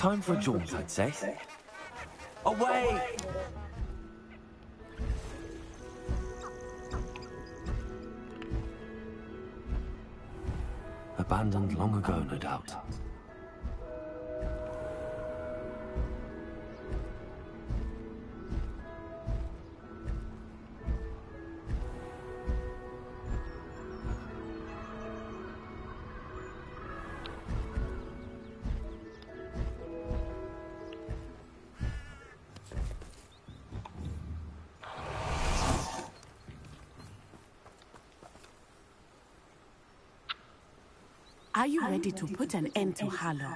Time for a jaunt, I'd say. Away! Abandoned long ago, no doubt. Are you ready to put an end to Harlow?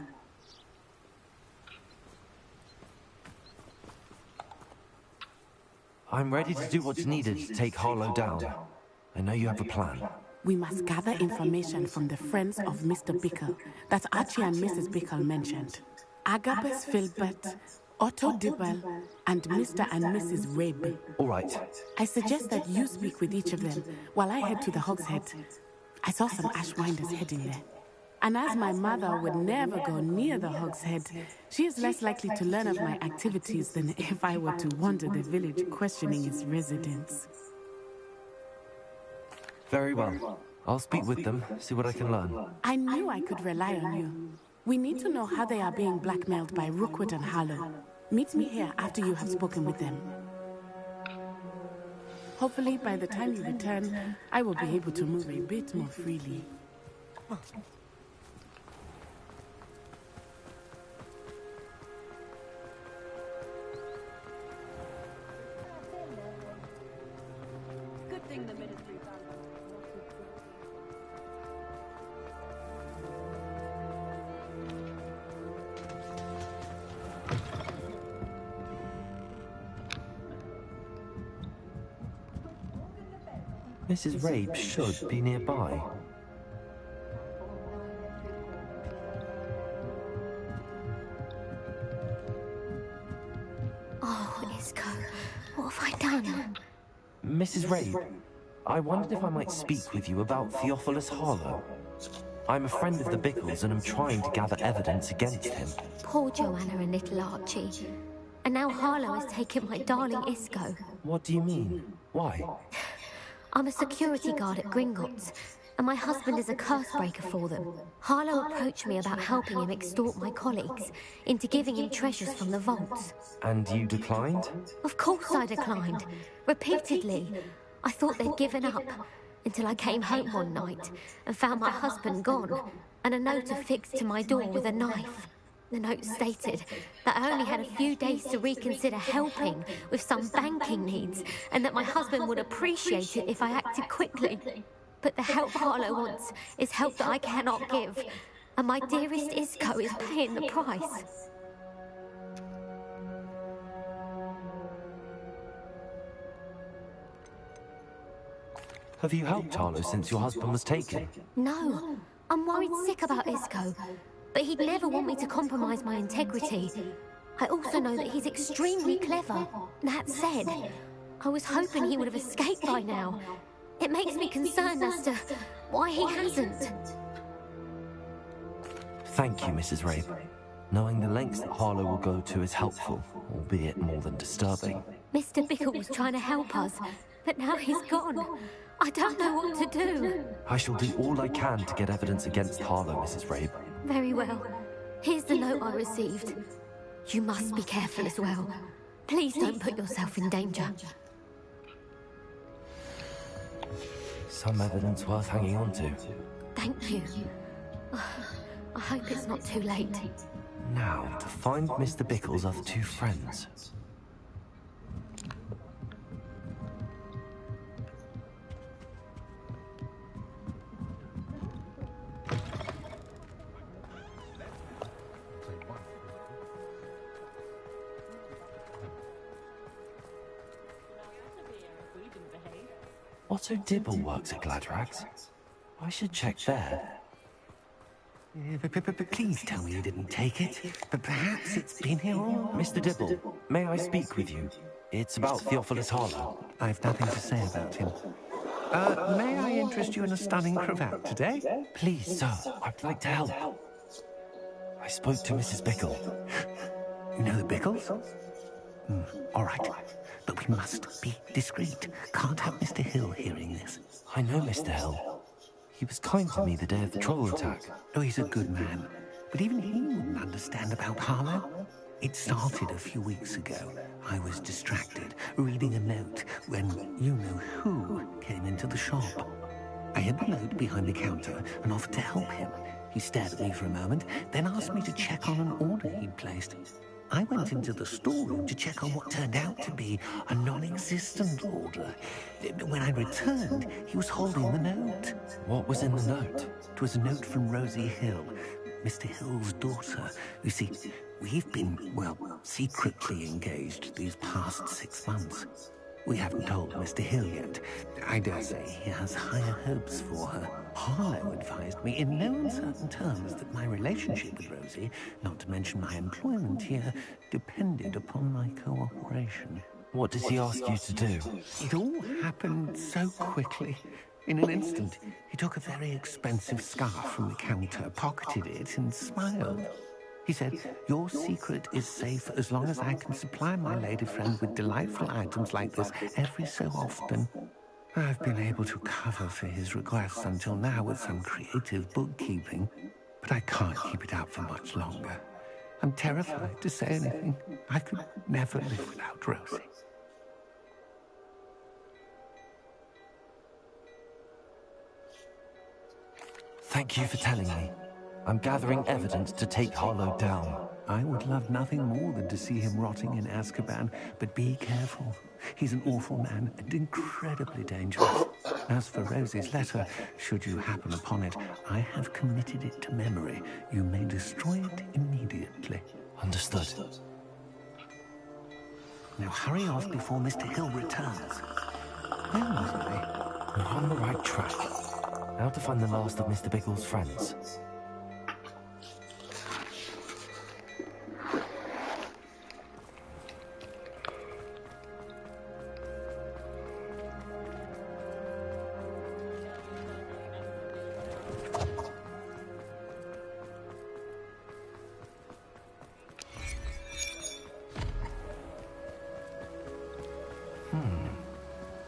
I'm ready to do what's needed to take Harlow down. I know you have a plan. We must gather information from the friends of Mr. Bickle that Archie and Mrs. Bickle mentioned. Agabus Filbert, Otto Dibble, and Mr. and Mrs. Rabe. All right. I suggest that you speak with each of them while I head to the Hogshead. I saw some Ashwinders heading there. And as my mother would never go near the Hogshead, she is less likely to learn of my activities than if I were to wander the village questioning its residents. Very well. I'll speak with them, see what I can learn. I knew I could rely on you. We need to know how they are being blackmailed by Rookwood and Harlow. Meet me here after you have spoken with them. Hopefully, by the time you return, I will be able to move a bit more freely. Mrs. Rabe should be nearby. Oh, Isco, what have I done? Mrs. Rabe, I wondered if I might speak with you about Theophilus Harlow. I'm a friend of the Bickles and I'm trying to gather evidence against him. Poor Joanna and little Archie. And now Harlow has taken my darling Isco. What do you mean? Why? I'm a security guard at Gringotts, and my husband is a curse breaker for them. Harlow approached me about helping him extort my colleagues into giving him treasures from the vaults. And you declined? Of course I declined. Repeatedly. I thought they'd given up, until I came home one night and found my husband gone, and a note affixed to my door with a knife. The note stated that I only had a few days to reconsider helping with some banking needs, and that my husband would appreciate it if I acted quickly. But the help Harlow wants is help that I cannot give, and my dearest Isco is paying the price. Have you helped Harlow since your husband was taken? No, I'm worried sick about Isco. But he'd never want me to compromise my integrity. I also know that he's extremely clever. That said, I was hoping he would have escaped by now. It makes me concerned as to why he hasn't. Thank you, Mrs. Rabe. Knowing the lengths that Harlow will go to is helpful, albeit more than disturbing. Mr. Bickle was trying to help us, but now he's gone. I don't know what to do. I shall do all I can to get evidence against Harlow, Mrs. Rabe. Very well. Here's the note I received. You must be careful as well. Please don't put yourself in danger. Some evidence worth hanging on to. Thank you. I hope it's not too late. Now, to find Mr. Bickle's other two friends. Otto Dibble works at Gladrags. I should check there. Please tell me you didn't take it. But perhaps it's been here all... Mr. Dibble, may I speak with you? It's about Theophilus Harlow. I've nothing to say about him. May I interest you in a stunning cravat today? Please, sir, I'd like to help. I spoke to Mrs. Bickle. You know the Bickles? All right. But we must be discreet. Can't have Mr. Hill hearing this. I know Mr. Hill. He was kind to me the day of the troll attack. Oh, he's a good man. But even he wouldn't understand about Harlow. It started a few weeks ago. I was distracted, reading a note, when you-know-who came into the shop. I hid the note behind the counter and offered to help him. He stared at me for a moment, then asked me to check on an order he'd placed. I went into the storeroom to check on what turned out to be a non-existent order. When I returned, he was holding the note. What was in the note? It was a note from Rosie Hill, Mr. Hill's daughter. You see, we've been, well, secretly engaged these past 6 months. We haven't told Mr. Hill yet. I dare say he has higher hopes for her. Harlow advised me in no uncertain terms that my relationship with Rosie, not to mention my employment here, depended upon my cooperation. What did he ask you to do? It all happened so quickly. In an instant, he took a very expensive scarf from the counter, pocketed it, and smiled. He said, "Your secret is safe as long as I can supply my lady friend with delightful items like this every so often." I've been able to cover for his requests until now with some creative bookkeeping, but I can't keep it up for much longer. I'm terrified to say anything. I could never live without Rosie. Thank you for telling me. I'm gathering evidence to take Harlow down. I would love nothing more than to see him rotting in Azkaban, but be careful. He's an awful man and incredibly dangerous. As for Rosie's letter, should you happen upon it, I have committed it to memory. You may destroy it immediately. Understood. Now hurry off before Mr. Hill returns. Where was I? We're on the right track. Now to find the last of Mr. Biggles' friends.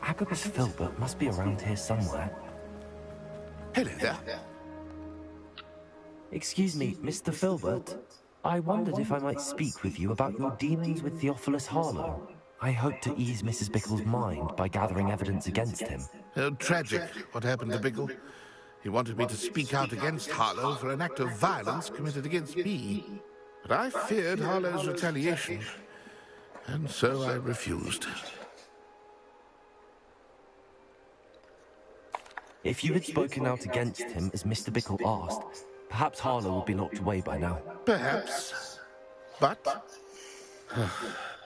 Agabus Filbert must be around here somewhere. Hello there. Excuse me, Mr. Filbert. I wondered if I might speak with you about your dealings with Theophilus Harlow. I hope to ease Mrs. Bickle's mind by gathering evidence against him. Tragic, what happened to Bickle. He wanted me to speak out against Harlow for an act of violence committed against me. But I feared Harlow's retaliation, and so I refused. If you had spoken out against him, as Mr. Bickle asked, perhaps Harlow would be locked away by now. Perhaps. But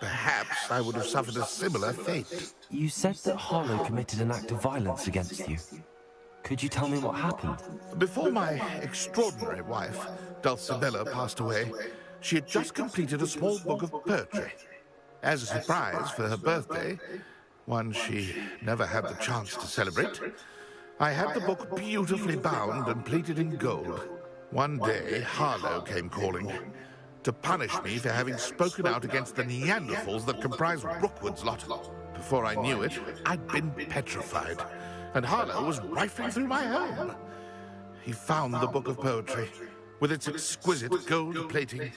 perhaps I would have suffered a similar fate. You said that Harlow committed an act of violence against you. Could you tell me what happened? Before my extraordinary wife, Dulcibella, passed away, she had just completed a small book of poetry. As a surprise for her birthday, one she never had the chance to celebrate, I had the book beautifully bound and plated in gold. One day, Harlow came calling to punish me for having spoken out against the Neanderthals that comprise Rookwood's lot. Before I knew it, I'd been petrified, and Harlow was rifling through my home. He found the book of poetry, with its exquisite gold plating.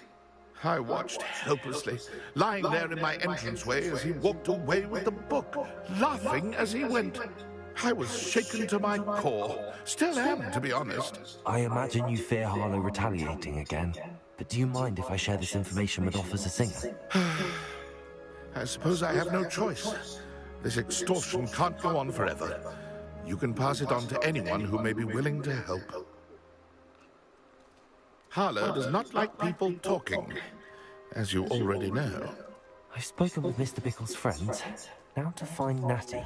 I watched helplessly, lying there in my entranceway as he walked away with the book, laughing as he went. I was shaken to my core. Still am, to be honest. I imagine you fear Harlow retaliating again. But do you mind if I share this information with Officer Singer? I suppose I have no choice. This extortion can't go on forever. You can pass it on to anyone who may be willing to help. Harlow does not like people talking, as you already know. I've spoken with Mr. Bickle's friends. Now to find Natty.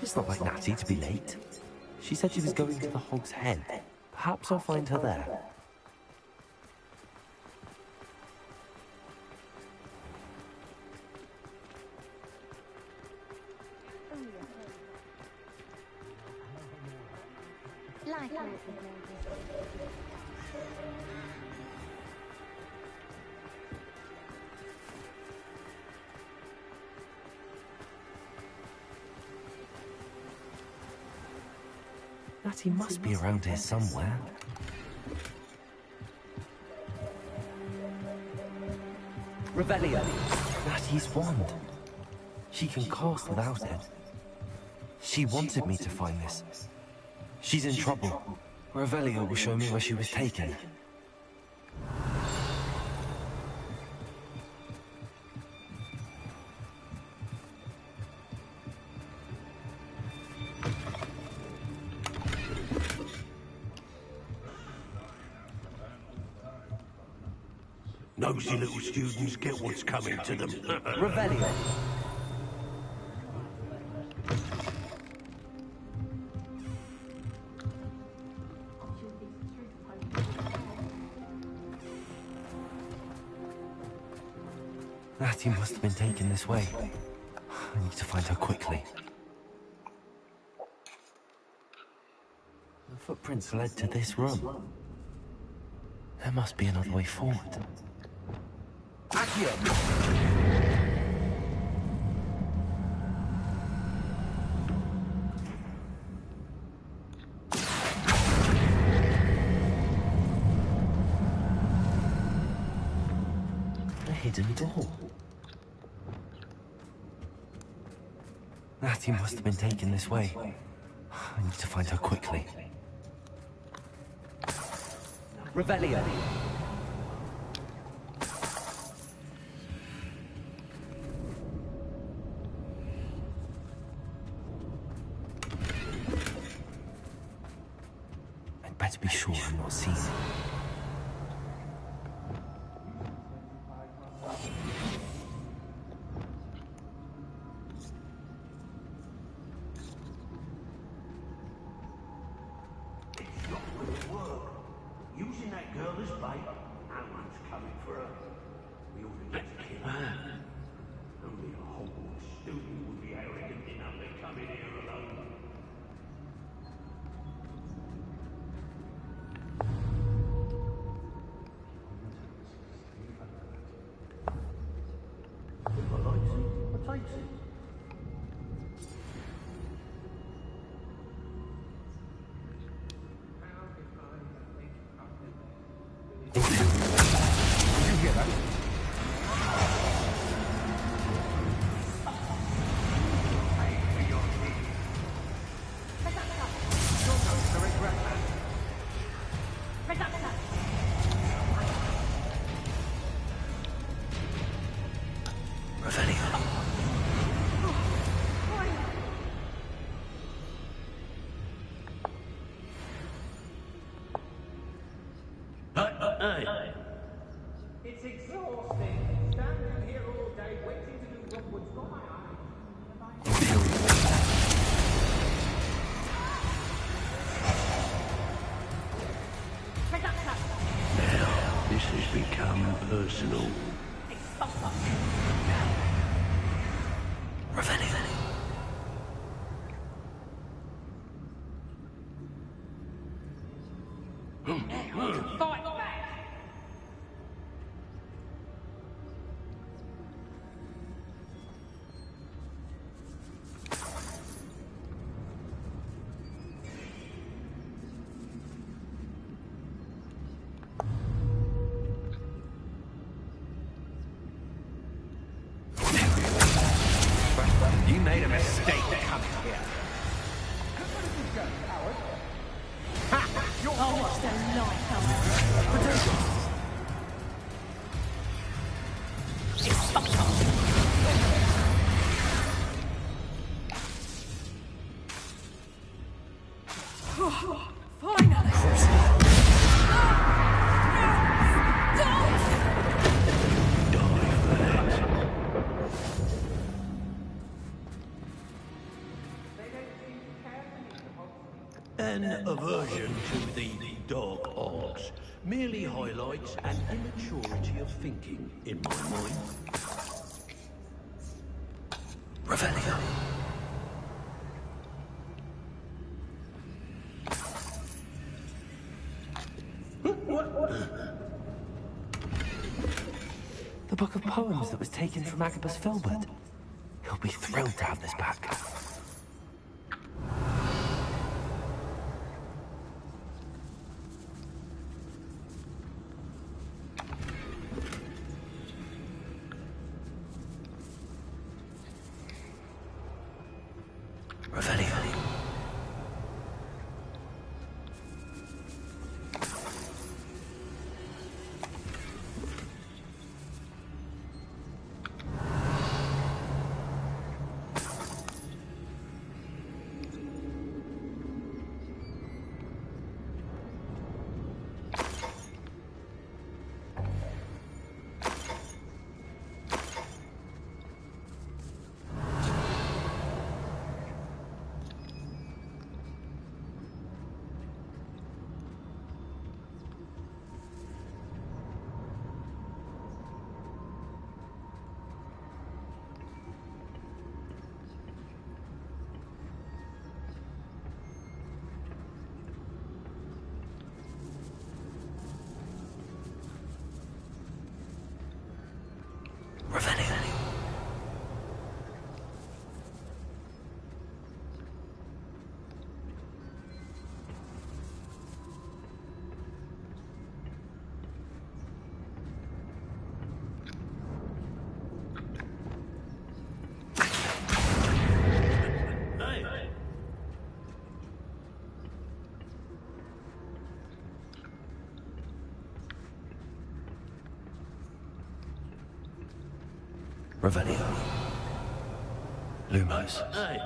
It's not like Natty to be late. She said she was going to the Hog's Head. Perhaps I'll find her there. Natty must be around here somewhere. Revelio. Natty's wand. She can cast without it. She wanted me to find this. She's in trouble. Revelio will show me where she was taken. Nosy little students get what's coming to them. Revelio. Natty must have been taken this way. I need to find her quickly. The footprints led to this room. There must be another way forward. Accio! A hidden door. Natty must have been taken this way. I need to find her quickly. Revelio. I'd better be sure I'm not seen. Using that girl as bait, no one's coming for her. We ought to get to kill her. Only a Hogwarts student would be arrogant enough to come in here alone. If I likes it, I takes it. It's exhausting. Standing here all day waiting to do what would my Now, this has become personal. fight back! You made a mistake coming here. I'll watch their life, aversion to the dark arts merely highlights an immaturity of thinking in my mind. Revelio. The book of poems that was taken from Agabus Filbert. He'll be thrilled to have this back. Revelio. Revelio. Lumos. Hey.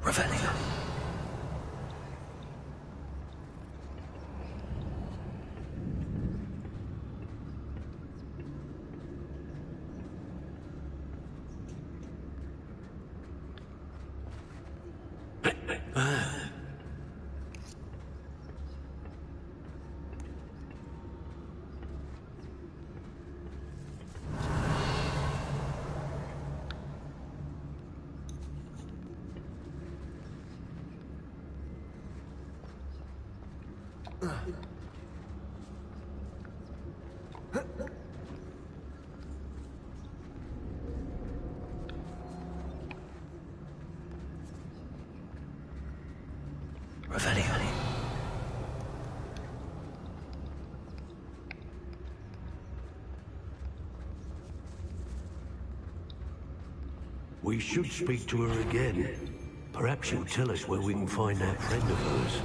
Revelio. Revelio. We should speak to her again. Perhaps she'll tell us where we can find that friend of hers.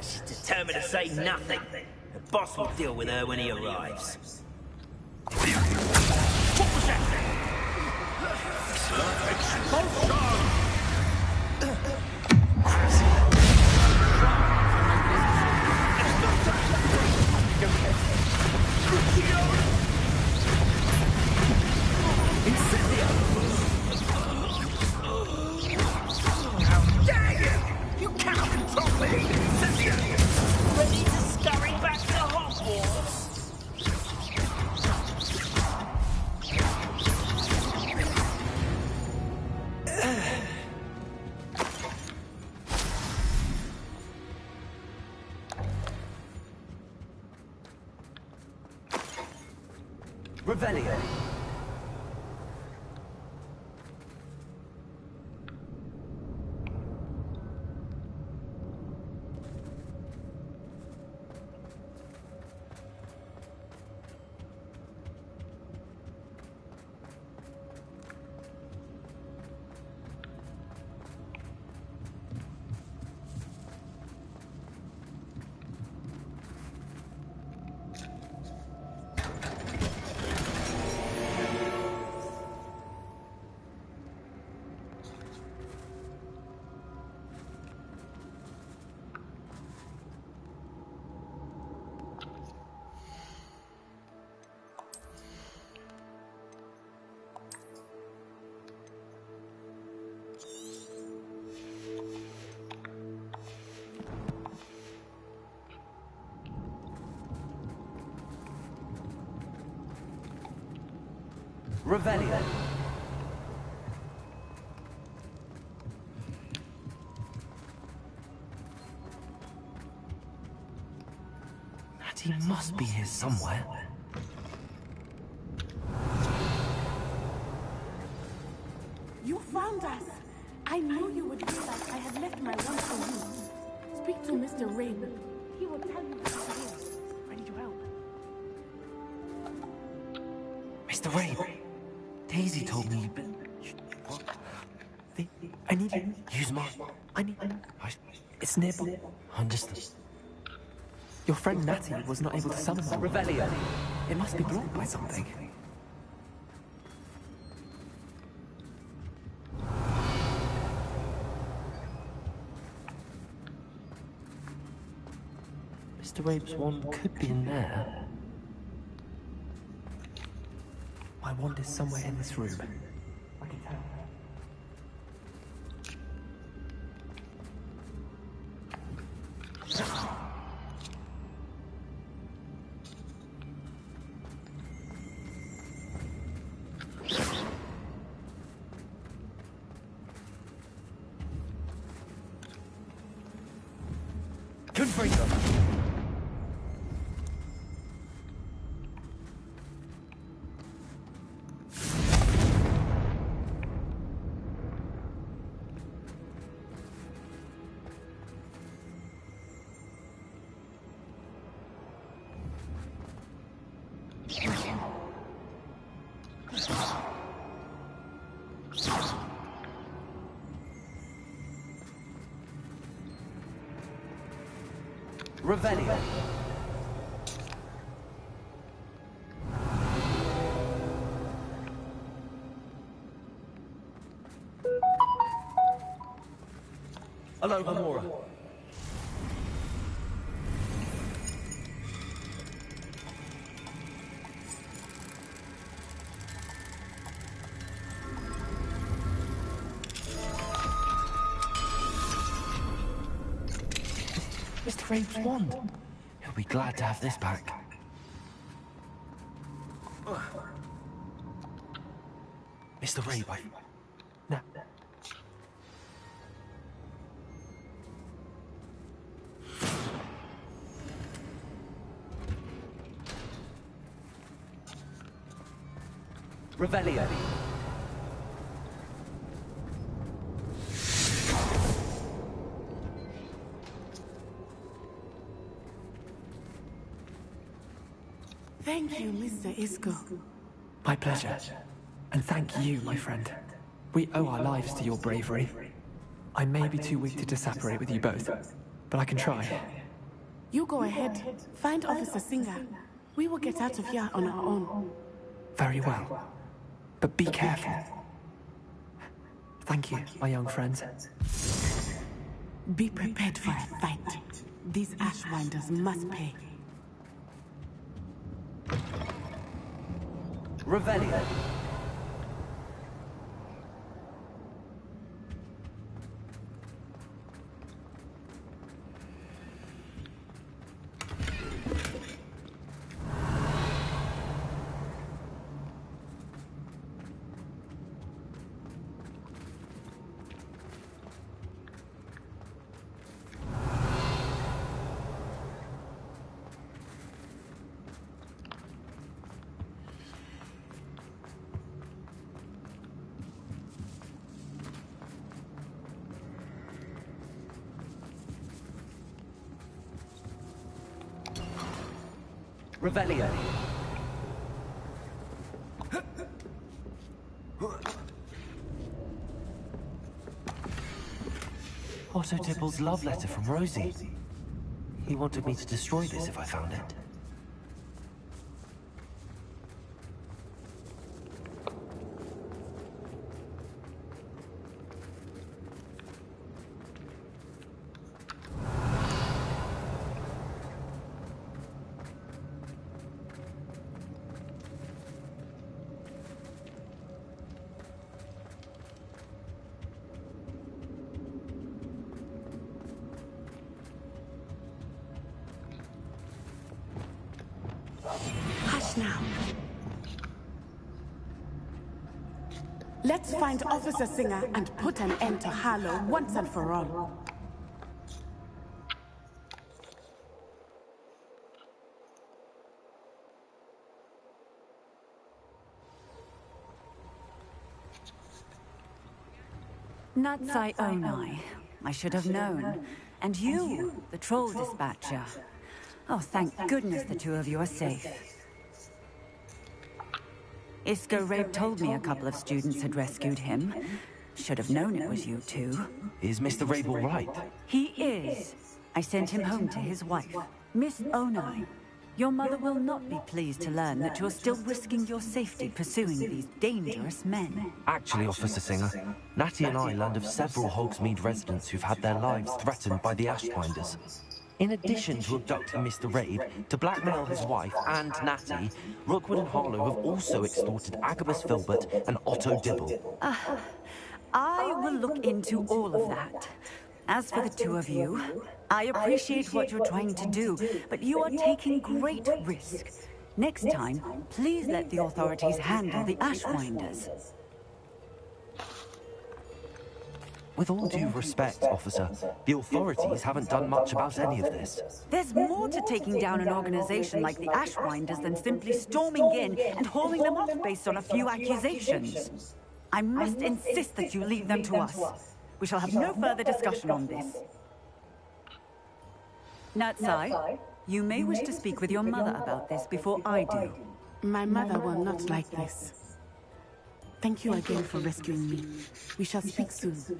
She's determined to say nothing. The boss will deal with her when he arrives. What was that? You cannot control me! Ready to scurry back to Hogwarts? Revelio. Revelio. Natty must be here somewhere. You found us! I knew you would realize I had left my wand for you. Speak to Mr. Rain. He will tell you what it is. Ready to help. Mr. Rain, Daisy told me you've been... What? I need to use my... It's nearby. Understood. Your friend Natty was not able to summon one. Revelio. It must be blocked by something. Mr. Rabe's wand could be in there. My wand is somewhere in this room. I can tell. Confringo. Revelio. Hello, Gamora. Mr. Rabe's wand. He'll be glad to have this back. Mr. Rabe, No. Revelio. Thank you, Mr. Isco. My pleasure. And thank you, my friend. We owe our lives to your bravery. I may be too weak to disapparate with you both, but I can try. You go ahead. Find Officer Singer. We will get out of here on our own. Very well. But be careful. Thank you, my young friends. Be prepared for a fight. These Ashwinders must pay. Revelio. Revelio. Otto Tipple's love letter from Rosie. He wanted me to destroy this if I found it. Let's find Officer Singer and put an end to Harlow once and for all. Natsai Onai. I should have known. And you, the troll dispatcher. Oh, thank goodness the two of you are safe. Isco Rabe told me a couple of students had rescued him. Should have known it was you two. Is Mr. Rabe all right? He is. I sent him home to his wife. Miss Onai, your mother will not be pleased to learn that you're still risking your safety pursuing these dangerous men. Actually, Officer Singer, Natty and I learned of several Hogsmeade residents who've had their lives threatened by the Ashwinders. In addition to abducting Mr. Rabe to blackmail his wife and Natty, Rookwood and Harlow have also extorted Agabus Filbert and Otto Dibble. I will look into all of that. As for the two of you, I appreciate what you're trying to do, but you are taking great risk. Next time, please let the authorities handle the Ashwinders. With all due respect, officer, the authorities haven't done much about any of this. There's more to taking down an organization like the Ashwinders than simply storming in and hauling them off based on a few accusations. I must insist that you leave them to us. We shall have no further discussion on this. Natsai, you may wish to speak with your mother about this before I do. My mother will not like this. Thank you again for rescuing me. We shall speak soon.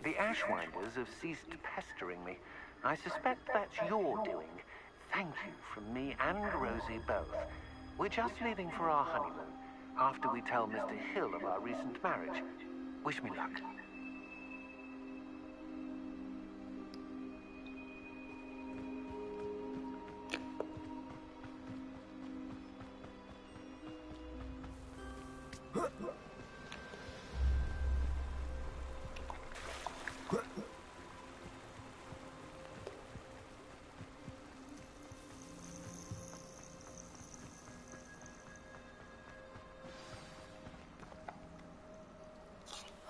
The Ashwinders have ceased pestering me. I suspect that's your doing. Thank you from me and Rosie both. We're just leaving for our honeymoon, after we tell Mr. Hill of our recent marriage. Wish me luck.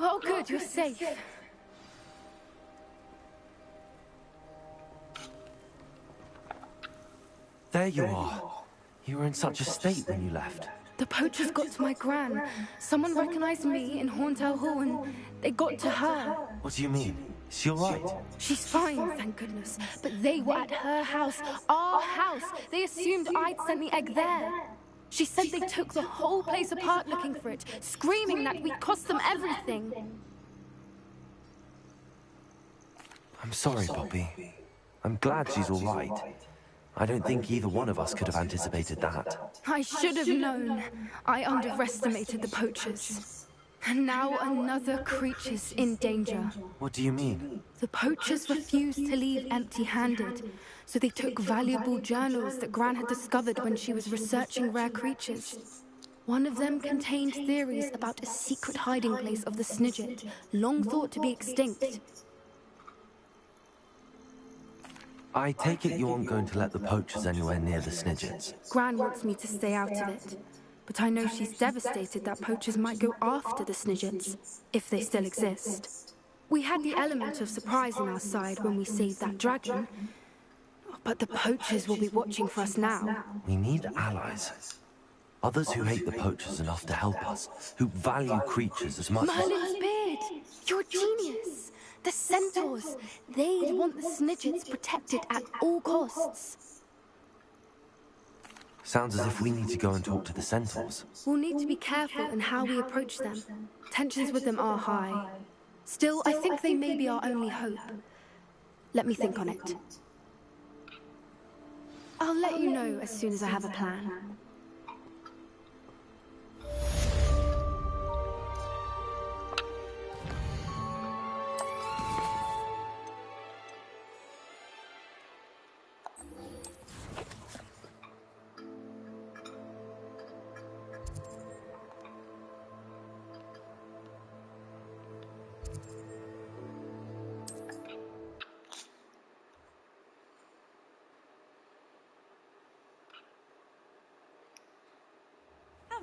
Oh, good, you're safe. There you are. You were in such a state when you left. The poachers got to my gran. Someone recognized me in Horntail Hall and they got to her. What do you mean? Is she all right? She's fine, thank goodness. But they were at her house, our house. They assumed I'd sent the egg there. She said they took the whole place apart looking for it, screaming that we'd cost them everything. I'm sorry, Poppy. I'm glad she's all right. I don't think either one of us could have anticipated that. I should have known. I underestimated the poachers. And now another creature's in danger. What do you mean? The poachers refused to leave empty-handed, so they took valuable journals that Gran had discovered when she was researching rare creatures. One of them contained theories about a secret hiding place of the Snidget, long thought to be extinct. I take it you aren't going to let the poachers anywhere near the Snidgets. Gran wants me to stay out of it, but I know she's devastated that poachers might go after the Snidgets, if they still exist. We had the element of surprise on our side when we saved that dragon, but the poachers will be watching for us now. We need allies. Others who hate the poachers enough to help us, who value creatures as much as... Merlin's beard! You're a genius! The centaurs! They'd want the Snidgets protected at all costs. Sounds as if we need to go and talk to the centaurs. We'll need to be careful in how we approach them. Tensions with them are high. Still, I think they may be our only hope. Let me think on it. I'll let you know as soon as I have a plan.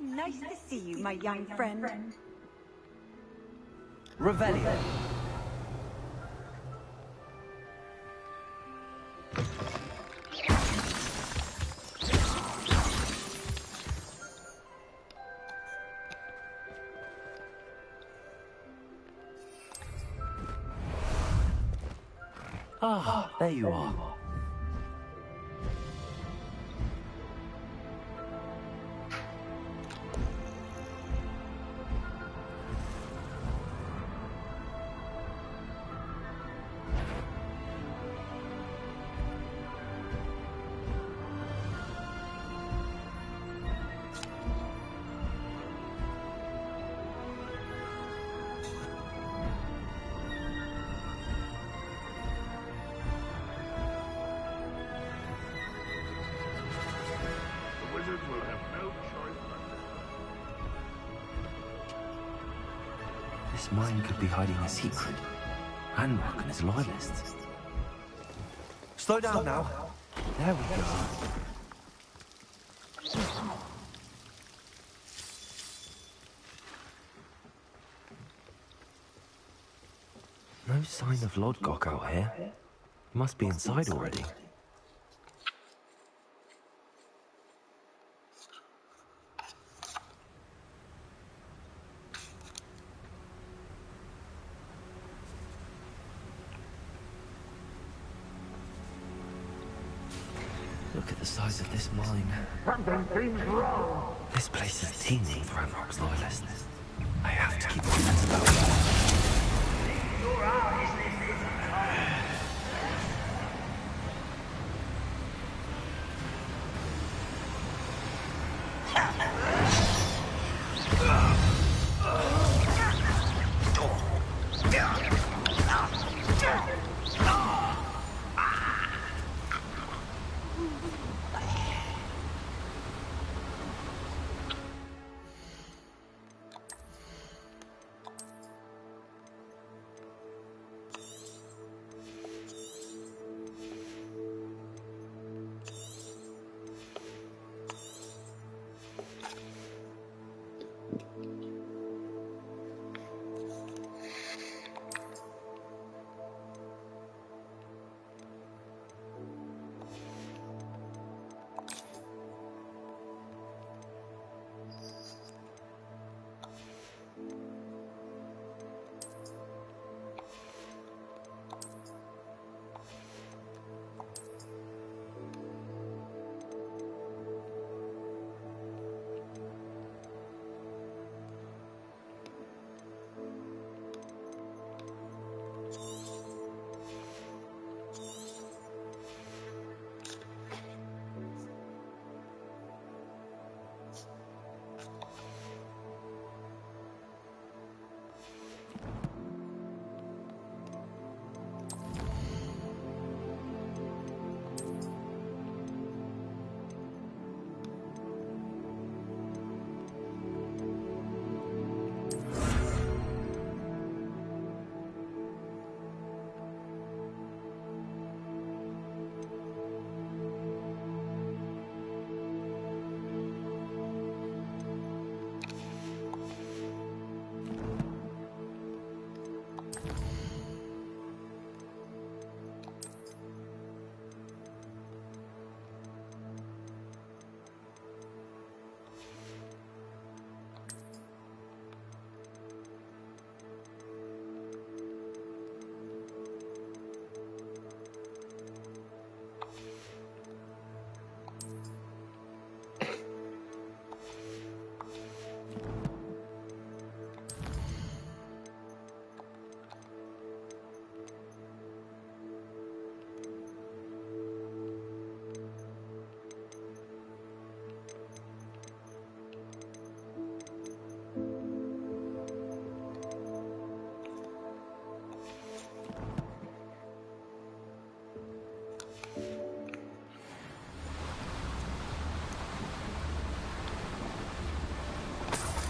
Nice to see you, my young friend. Revelio. Ah, there you are. This mine could be hiding a secret. Handrock and his loyalists. Slow down now. There we go. No sign of Lodgok out here. He must be inside already. Look at the size of this mine. Something seems wrong. This place is teeming with Ranrock's loyalists. I have to keep my wits about it. Your eyes, this is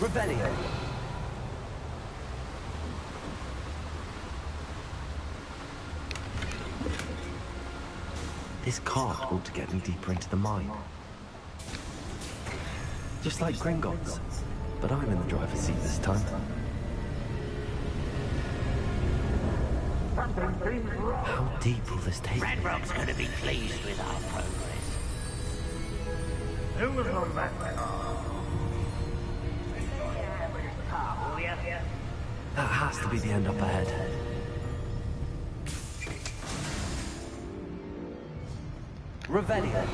Revelio. This cart ought to get me deeper into the mine. Just like Gringotts, but I'm in the driver's seat this time. How deep will this take me? Red Rock's gonna be pleased with our progress. Who was on that car, will ya? That has to be the end up ahead. Revelio.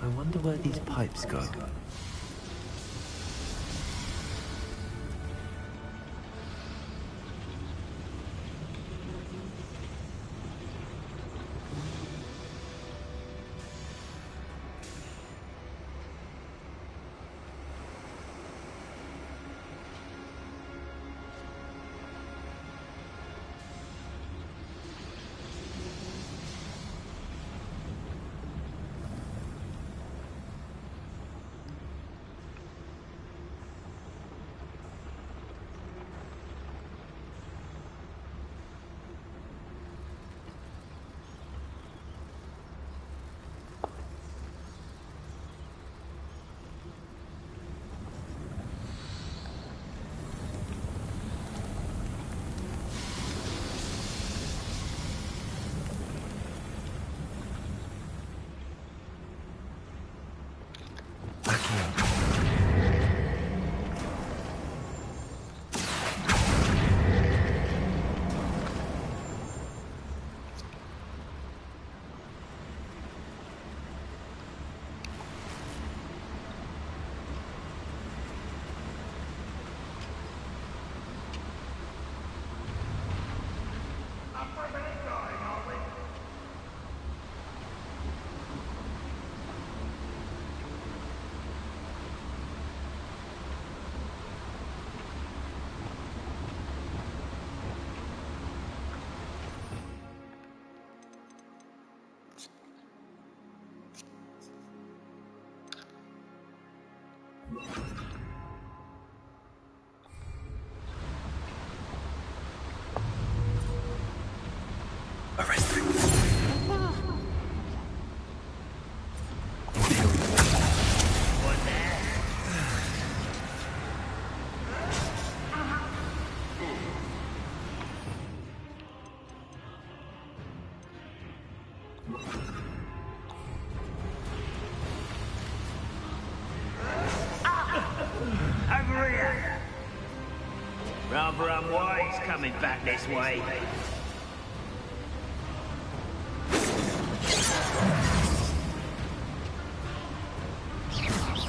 I wonder where these pipes go. Over here! Rather unwise coming back this way.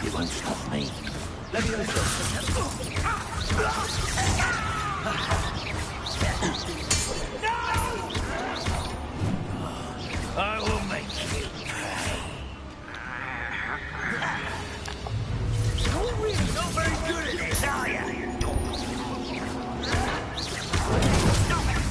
You won't stop me. I will make you pay. You're really not very good at this, are you? Stop it!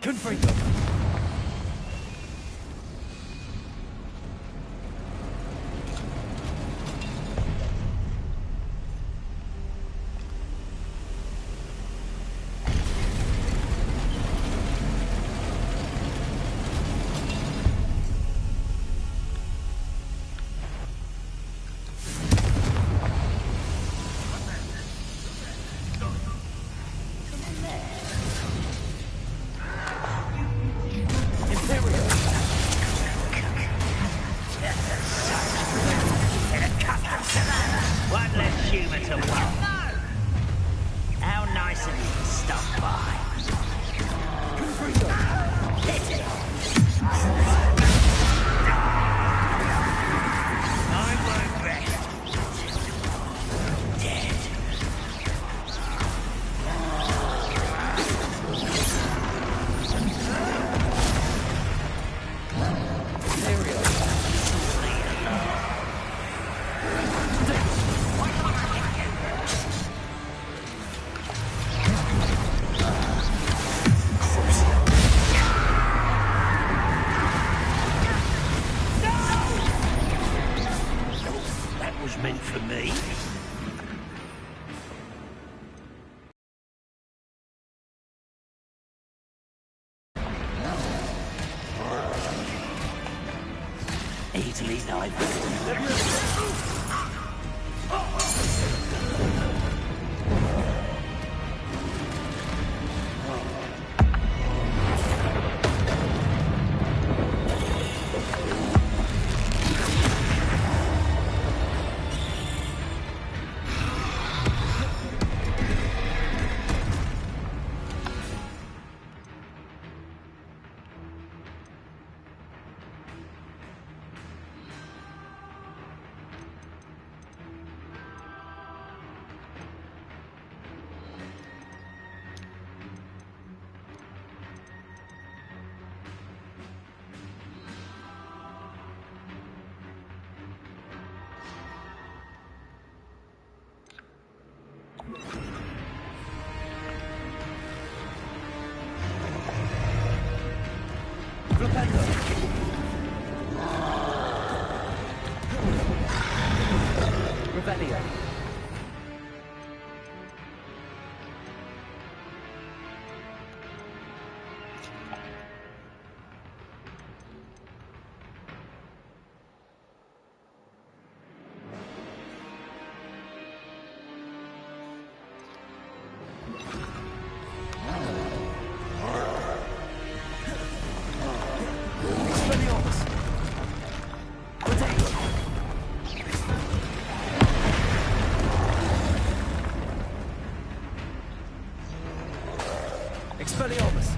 Confringo! fatally diverted. Revelio. Expelliarmus!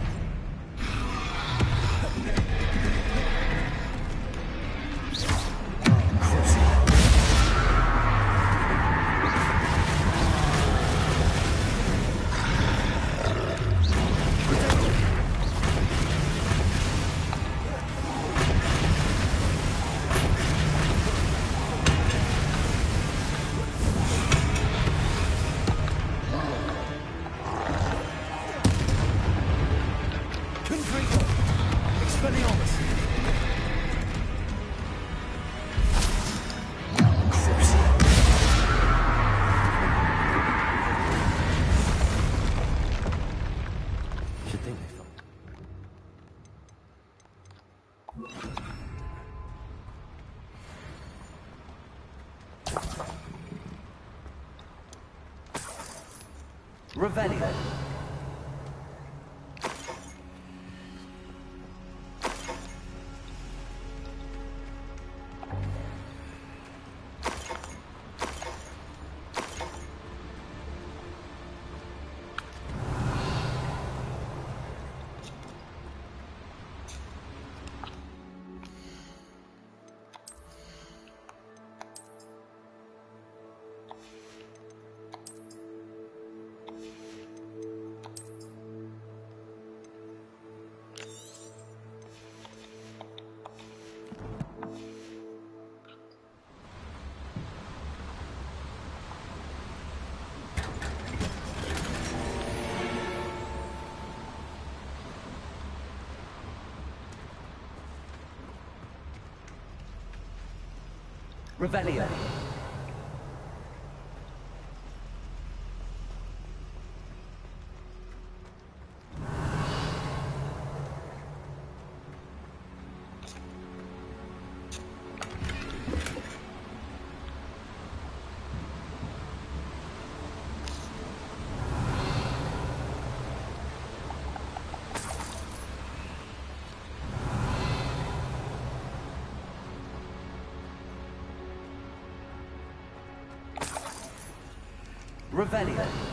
Revelio. Revelio. Revelio.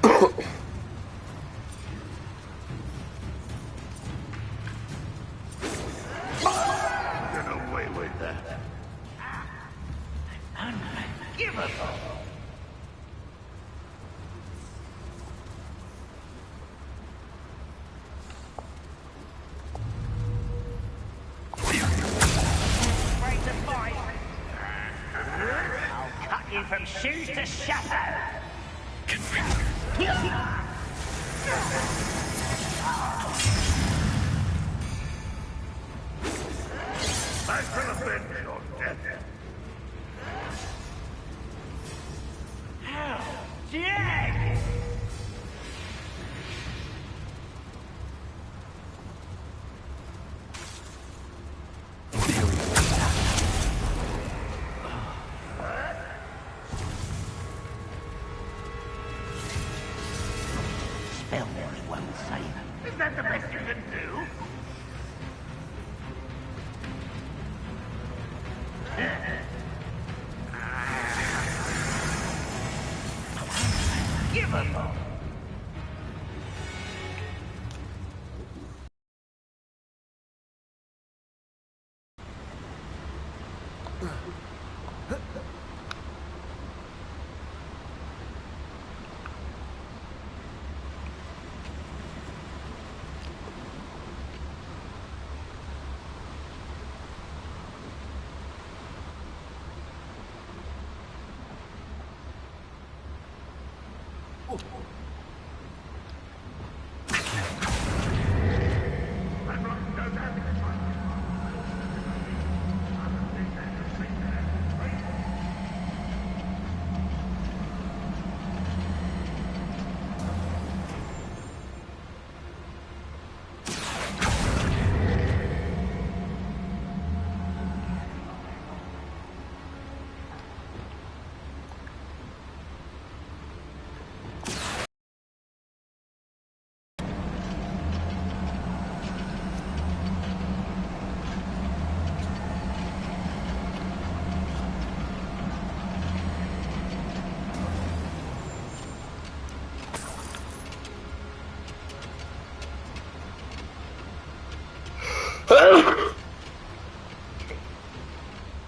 Get away with that. Unforgivable. Afraid to fight? I'll cut you from shoes to shadow. I shall avenge your death. How? Jag! Spell won't save. Is that the best you can do? Give us all.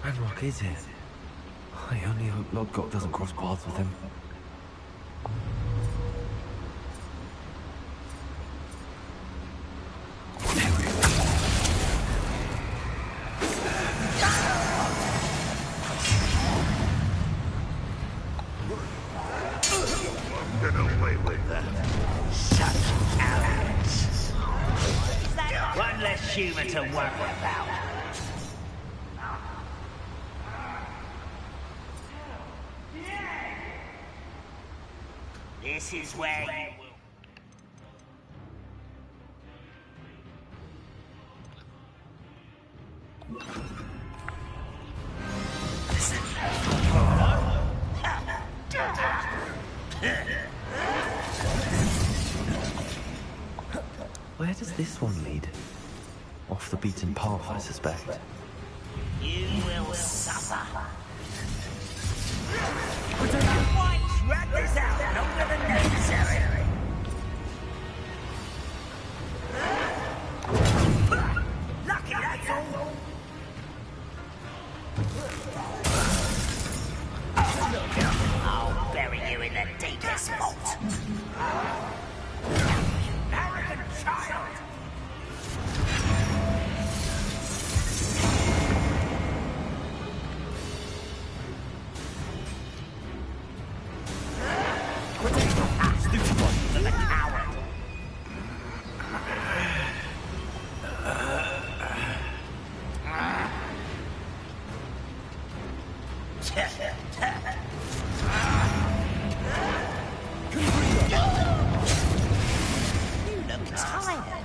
Ranrock, is it? I only hope Lodgok doesn't cross paths with him. Get away with that. Such arrogance. One less human to worry about. This is where you will. Where does this one lead? Off the beaten path, I suspect. You will suffer. Once drag this out longer than necessary. Lucky, that's all. I'll bury you in the deepest vault. Arrogant child! Stupid one, you're the coward. You look tired.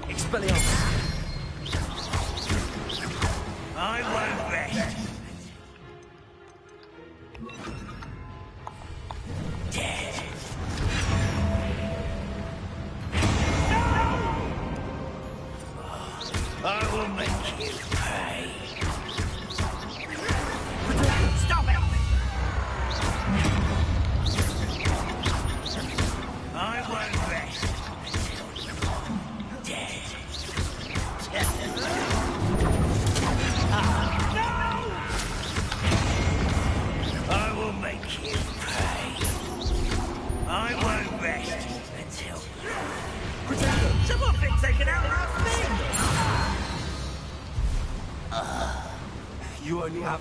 Expelliarmus! I won't rest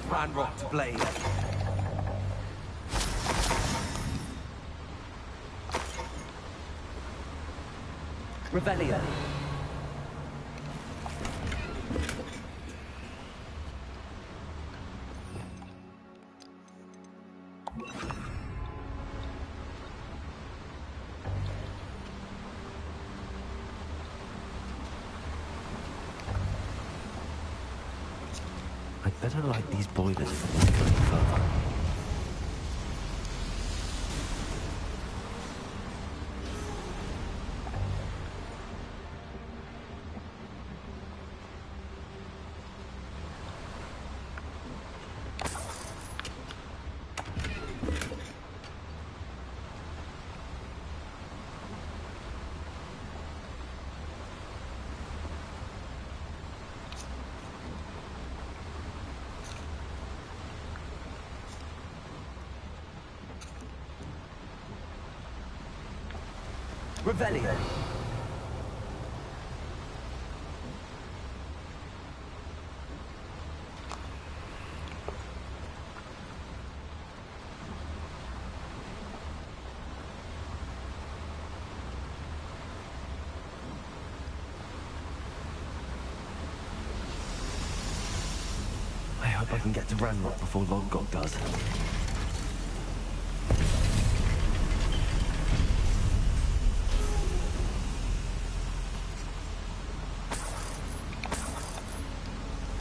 Ranrock to blade. Revelio. I'd better light these boilers before we go any further. Revelio. I hope I can get to Ranrock before Lodgok does.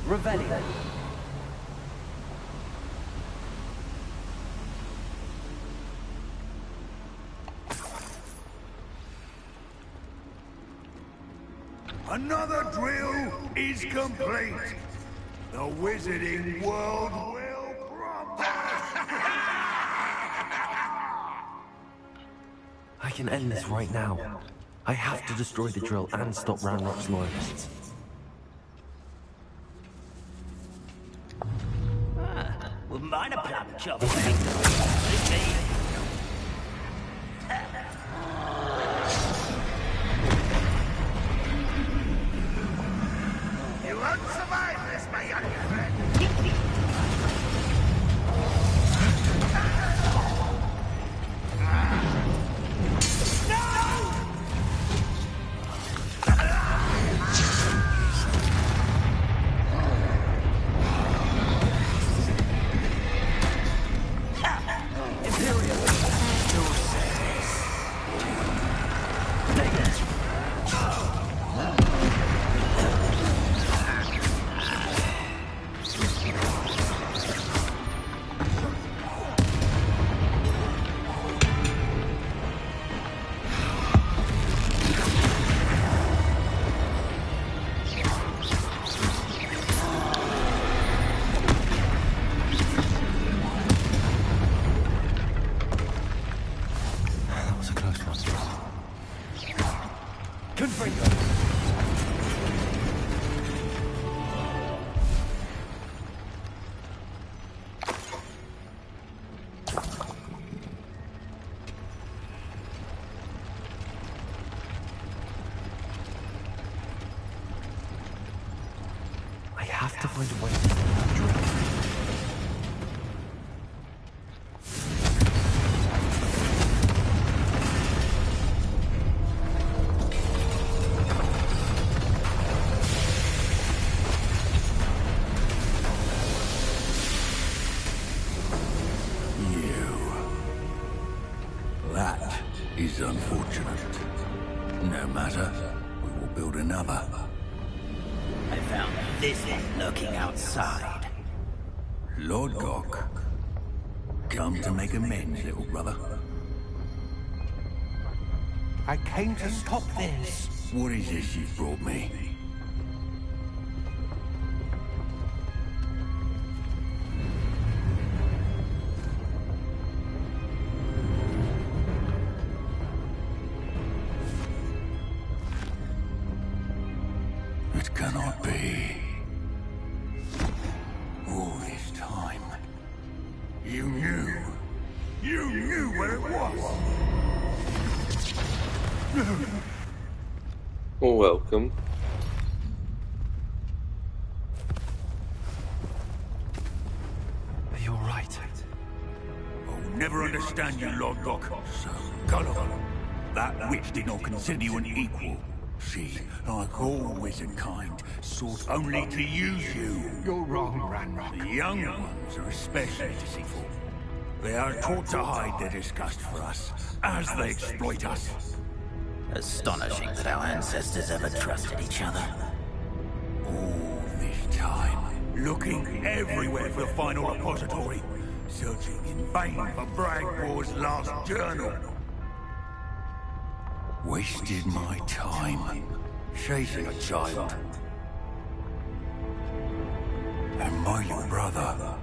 Revelio. Another drill is complete. The wizarding world will crumble. I can end this right now. I have to destroy the drill and stop Ranrock's loyalists. Wouldn't mind a plum chop. You won't survive this, my young friend. have to find a way to stop that drill. That is unfortunate. No matter, we will build another. I found this one lurking outside. Lord Gok, come to make amends, little brother. I came to stop this. What is this you've brought me? It cannot be. All this time, you knew where it was. Welcome. You're right. I'll never understand you, Lord Gok. So gullible. That witch did not consider you an equal. She, like all wizard kind, sought only to use you. You're wrong, Ranrock. The young ones are especially deceitful. They are taught to hide their disgust for us, as they exploit us. Astonishing that our ancestors ever trusted each other. All this time, looking everywhere for the final repository, searching in vain for Bragbor's last journal. Wasted my time, chasing a child. And my little brother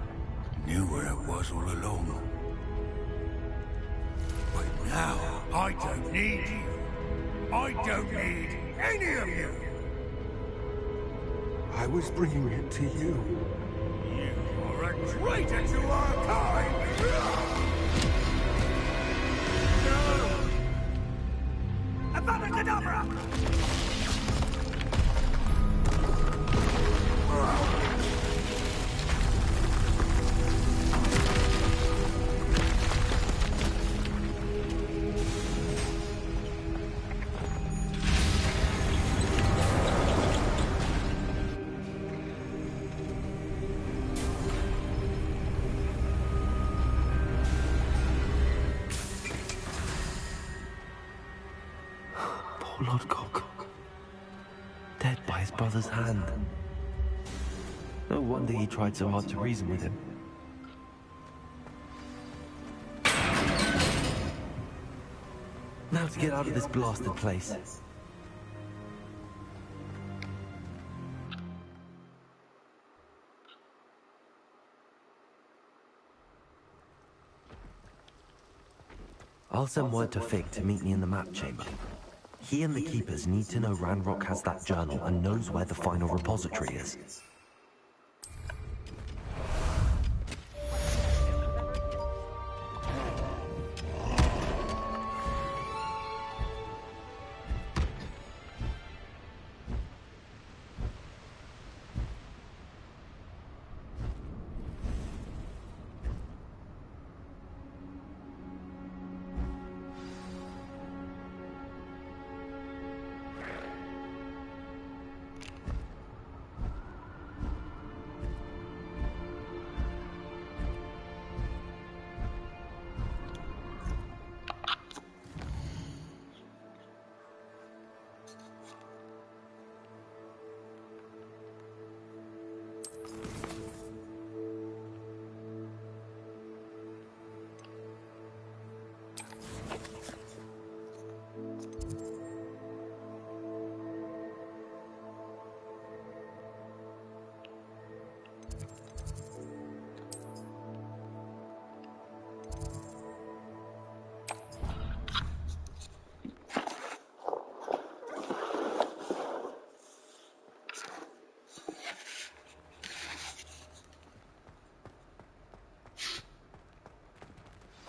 knew where it was all along. But now, I don't need you. I don't need any of you. I was bringing it to you. You are a traitor to our kind! No! Avada Kedavra! Lord Gok, dead by his brother's hand. No wonder he tried so hard to reason with him. Now to get out of this blasted place. I'll send word to Fig to meet me in the map chamber. He and the Keepers need to know Ranrock has that journal and knows where the final repository is.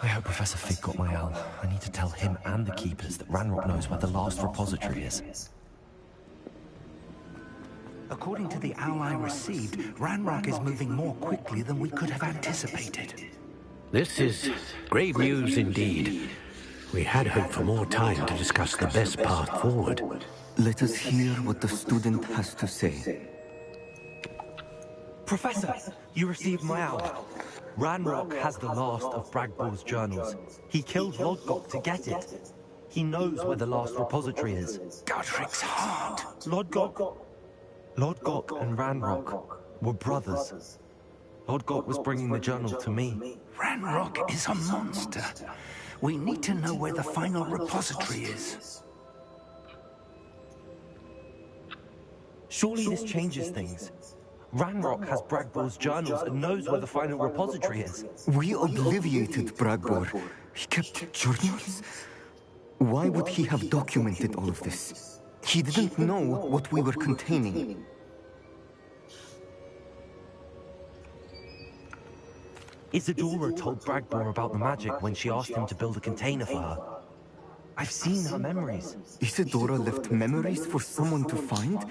I hope Professor Fig got my owl. I need to tell him and the Keepers that Ranrock knows where the last repository is. According to the owl I received, Ranrock is moving more quickly than we could have anticipated. This is grave news indeed. We had hoped for more time to discuss the best path forward. Let us hear what the student has to say. Professor, you received my owl. Ranrock has the last of Bragbor's journals. He killed Lord Gok to get it. He knows where the last repository is. Godric's heart. Lord Gok and Ranrock were brothers. Lord Gok was bringing the journal to me. Ranrock is a monster. We need to know where the final repository is. Surely this changes things. Ranrock has Bragbor's journals and knows where the final repository is. We obliviated Bragbor. He kept journals? Why would he have documented all of this? He didn't know what we were containing. Isadora told Bragbor about the magic when she asked him to build a container for her. I've seen her memories. Isadora left memories for someone to find?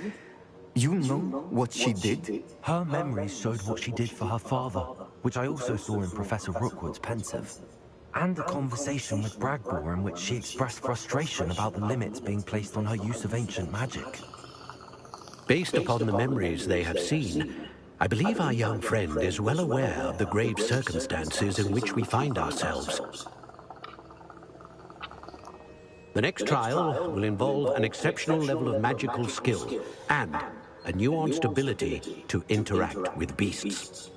You know what she did? Her memories showed what she did for her father. which I also saw in Professor Rookwood's pensive, and a conversation with Bragbor in which she expressed frustration about the limits being placed on her use of ancient magic. Based upon the memories they have seen, I believe our young friend is well aware of the grave circumstances in which we find ourselves. The next trial will involve an exceptional level of magical skill and a nuanced ability to interact with beasts.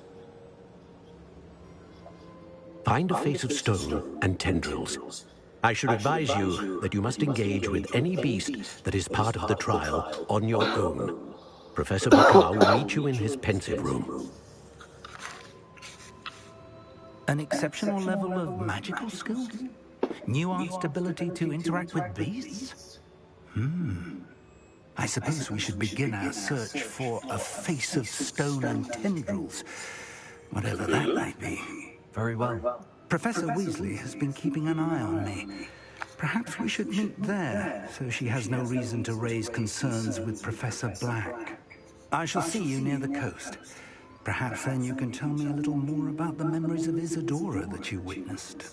Find a face of stone and tendrils. I should advise you that you must engage with any beast that is part of the trial on your own. Professor Bakar will meet you in his pensive room. An exceptional level of magical skill? Nuanced ability to interact with beasts? I suppose we should begin our search for a face of stone and tendrils, whatever that might be. Very well. Professor Weasley has been keeping an eye on me. Perhaps we should meet there, so she has no reason to raise concerns with Professor Black. I shall see you near the coast. Perhaps then you can tell me a little more about the memories of Isadora that you witnessed.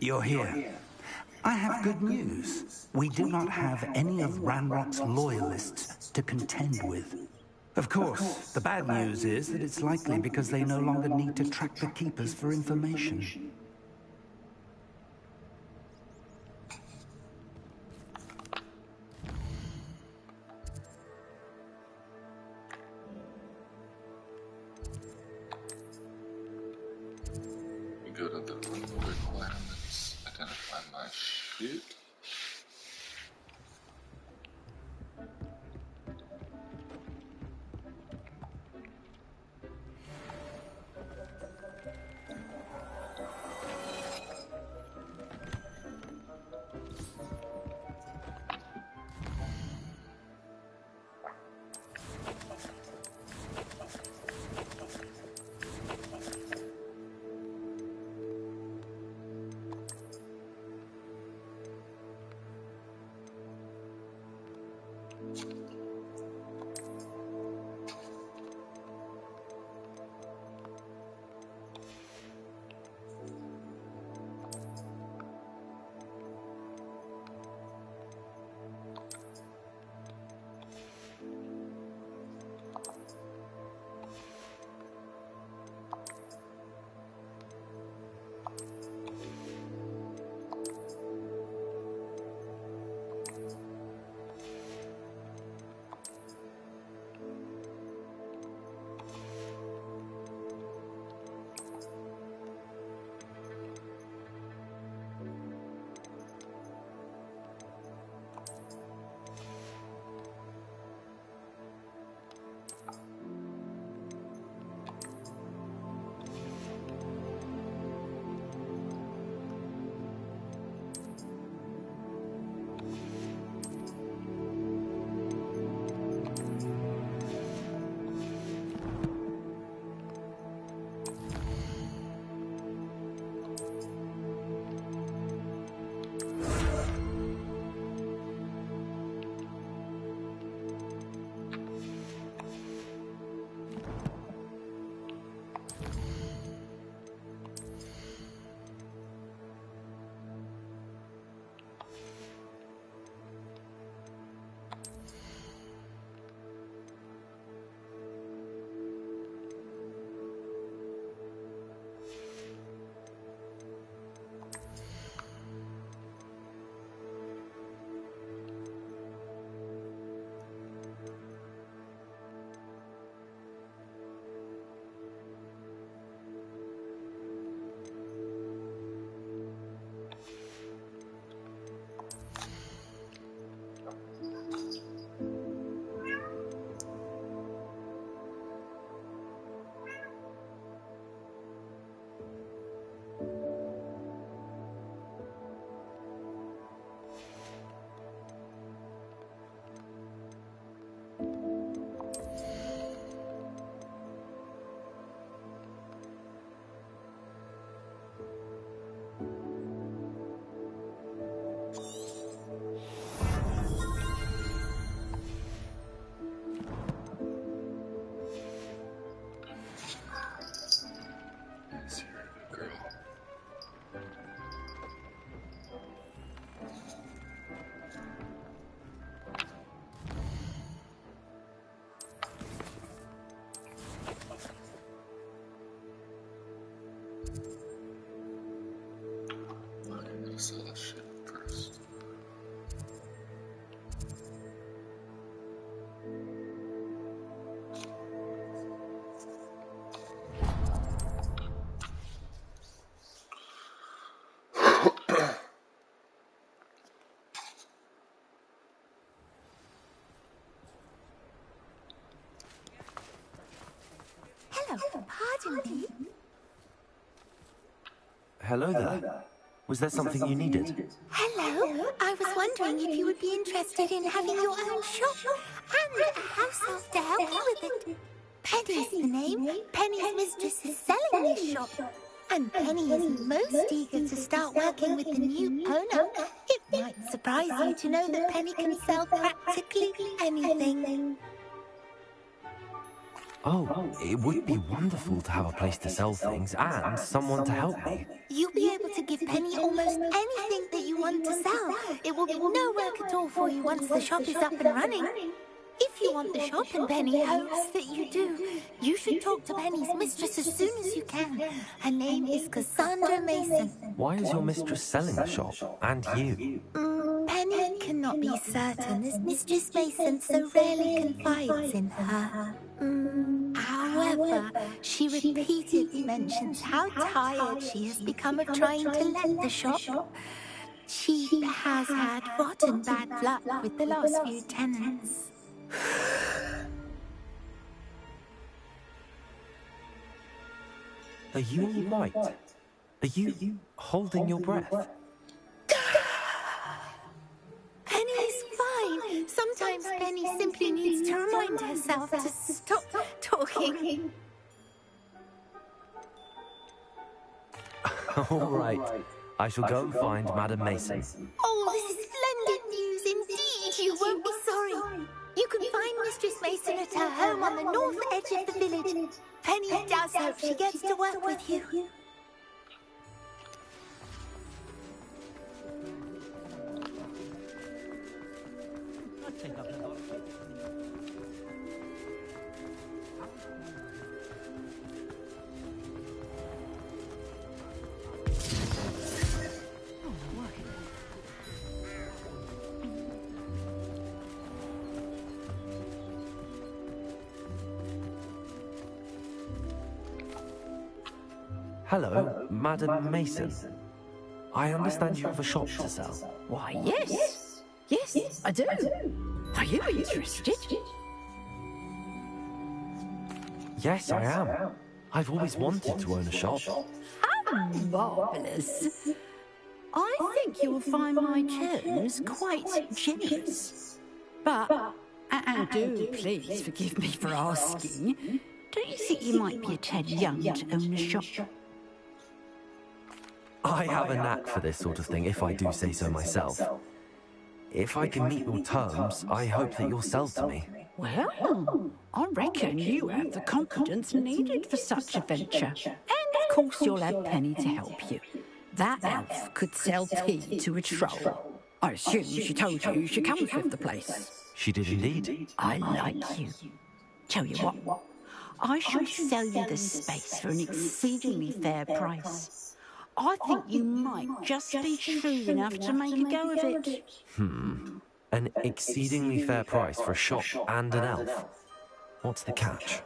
You're here. I have good news. We do not have any of Ranrock's loyalists to contend with. Of course, the bad news is that it's likely because they no longer need to track the Keepers for information. Go to the room requirements, identify my shit. I'm gonna sell this shit first. Hello, pardon me. Hello there. Was there something you needed? Hello, I was wondering if you would be interested in having your own shop and a house elf to help you with it. Penny's the name. Penny's mistress is selling this shop. And Penny is most eager to start working with the new owner. It might surprise you to know that Penny can sell practically anything. Oh, it would be wonderful to have a place to sell things and someone to help me. You'll be able to give Penny almost anything that you want to sell. It will be no work at all for you once the shop is up and running. If you want the shop, and Penny hopes that you do, you should talk to Penny's mistress as soon as you can. Her name is Cassandra Mason. Why is your mistress selling the shop? And you? Penny cannot be certain, as Mistress Mason so rarely confides in her. However, she repeatedly mentions how tired she has become of trying to let the shop. She has had rotten bad luck with the last few tenants. Are you all right? Are you holding your breath? Penny is fine. Sometimes Penny simply needs to remind herself to stop talking. All right. I shall go and find Madam Mason. Oh, this is splendid news indeed. You won't be sorry. You can find Mistress Mason at her home on the north edge of the village. Penny does hope she gets to work with you. Hello, Madam Mason. I understand you have a shop to sell. Why, yes. Yes, I do. Are you interested? Yes, I am. I've always wanted to own a shop. How marvellous. I think you will find my terms quite generous. But, and do please forgive me for asking, do you think you might be a tad young to own a shop? I have a knack for this sort of thing, if I do say so myself. If I can meet your terms, I hope that you'll sell to me. Well, I reckon you have the confidence needed for such a venture. And of course you'll have Penny to help you. That elf could sell tea to a troll. I assume she told you she comes with the place. She did indeed. I like you. Tell you what, I shall sell you the space for an exceedingly fair price. I think you might just be shrewd enough to make a go of it. An exceedingly fair price for a shop and an elf. What's the catch?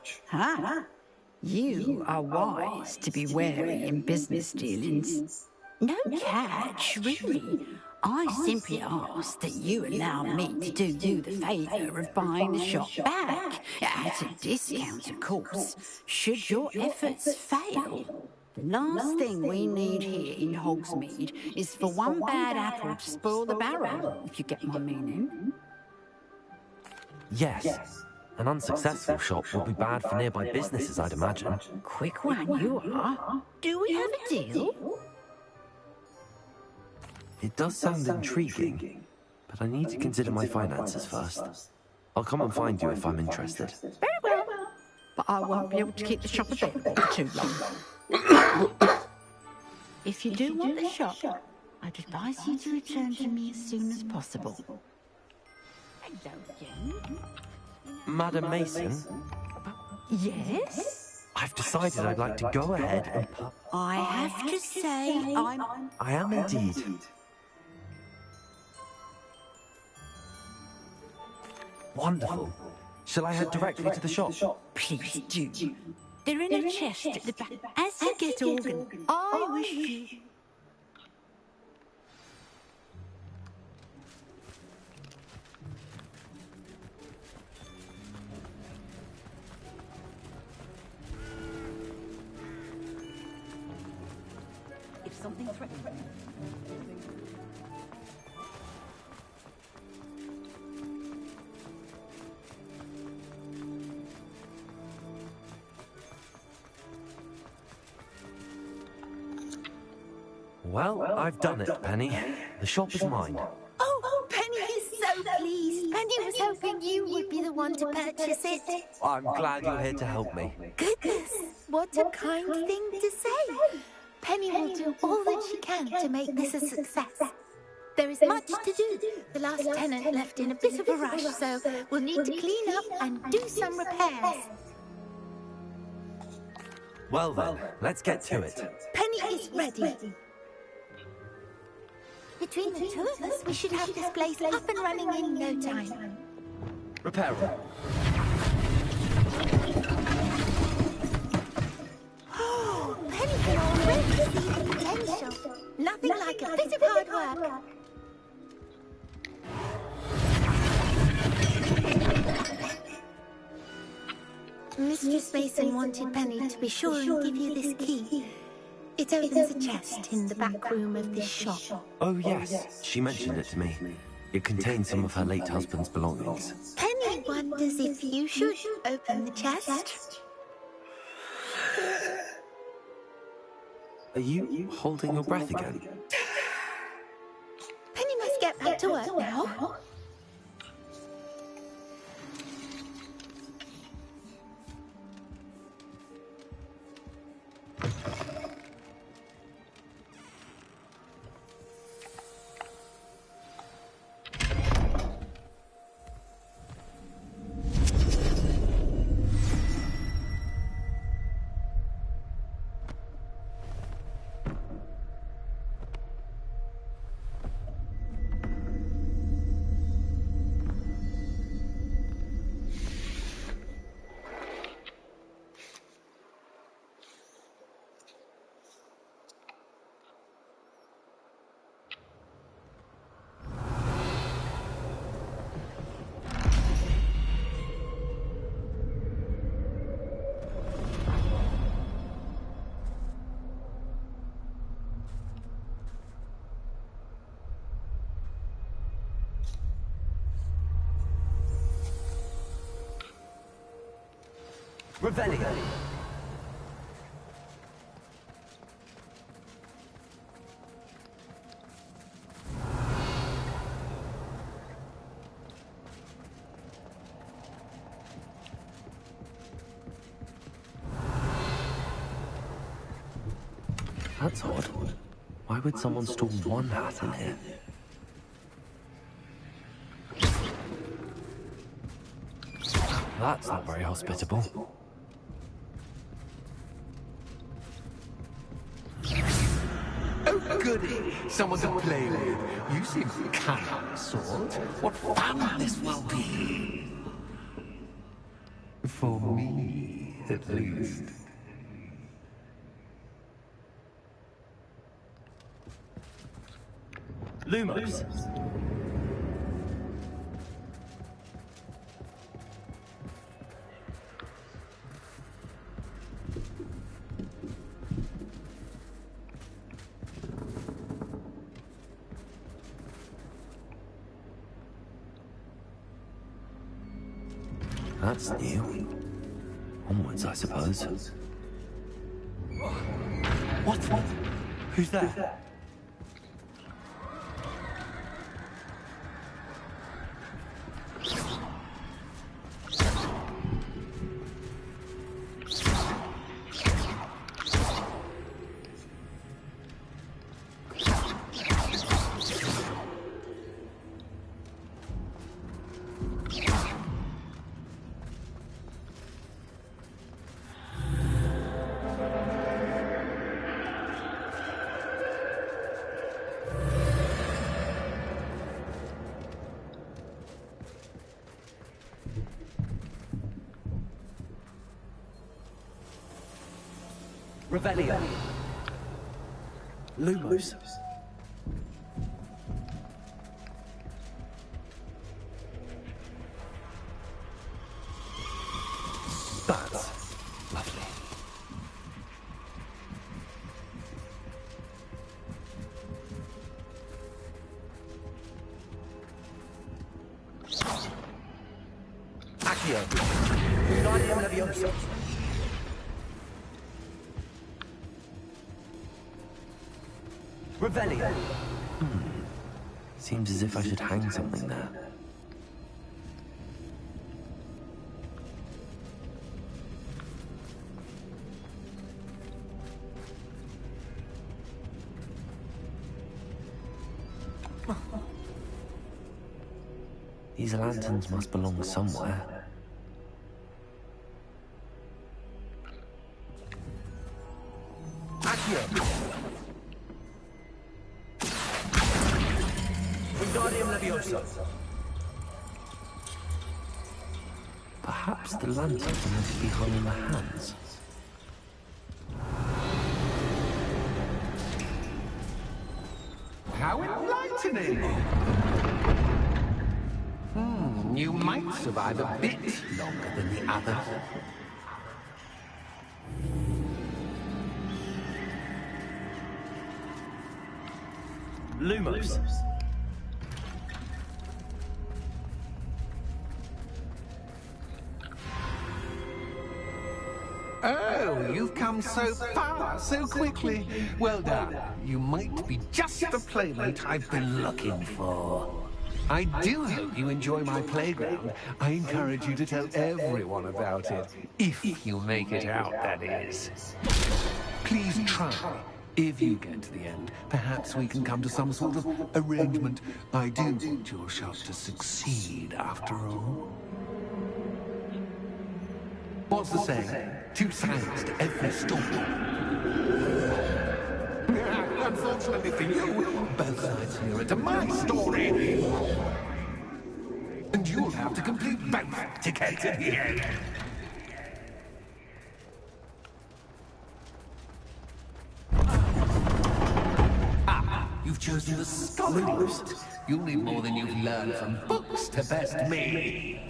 You are wise to be wary in business dealings. No catch, really. I simply ask that you allow me to do you the favour of buying the shop back, at a discount, of course, should your efforts fail. The last thing we need here in Hogsmeade is for one bad apple to spoil the barrel, if you get my meaning. Yes. An unsuccessful shop will be bad for nearby businesses, I'd imagine. Quick one you are. Do we have a deal? It does sound intriguing, but I need to consider my finances first. I'll come and find you if I'm interested. Very well. But I won't be able to keep the shop available for too long. If you do want the shop, I'd advise you to return to me as soon as possible. Hello again. Madam Mason? Yes? I've decided I'd like to go ahead and... I have to say, I am indeed. Wonderful. Shall I head directly to the shop? Please do. They're in a chest at the back. As you get organ, I wish you... If something threatens... Well, I've done it, Penny. The shop is mine. Oh, Penny is so pleased. Penny was hoping you would be the one to purchase it. I'm glad you're here to help me. Goodness, what a kind thing to say. Penny will do all that she can to make this a success. There is much to do. The last tenant left in a bit of a rush, so we'll need to clean up and do some repairs. Well then, let's get to it. Penny is ready. Between the two of us, we should have this place up and running in no time. Repairer. Oh, Penny can already see the potential. Nothing like a bit of hard work. Mistress Mason wanted Penny to be sure and give you this key. It opens a chest in the back room of this shop. Oh yes, she mentioned it to me. It contains some of her late husband's belongings. Penny wonders if you should open the chest. Are you holding your breath again? Penny must get back to work now. Revelio. That's odd. Why would someone store one hat in here? That's not very hospitable. Oh, goody! Someone to play with. You seem cannot sort. What fun this will be! For me, at least. Lumos. That's new. Onwards, I suppose. What? Who's there? Revelio. Lumos. That's lovely. Accio. Guardian Levioso. Revelio. Seems as if I should hang something there. These lanterns must belong somewhere. Accio. Wingardium Leviosa. Perhaps the lanterns are meant to be hung in the hands. How enlightening! You might survive a bit longer than the others. Lumos. Oh, you've come so far, so quickly. Well done. You might be just the playmate I've been looking for. I do hope you enjoy my playground. I encourage you to tell everyone about it. If you make it out, that is. Please try. If you get to the end, perhaps we can come to some sort of arrangement. I do want your shot to succeed, after all. What's the saying? Two sides to every story. Unfortunately for you, both sides hear it to my story. And you'll have to complete both to get to the end. You've chosen the scholar route. You'll need more than you've learned from books to best me.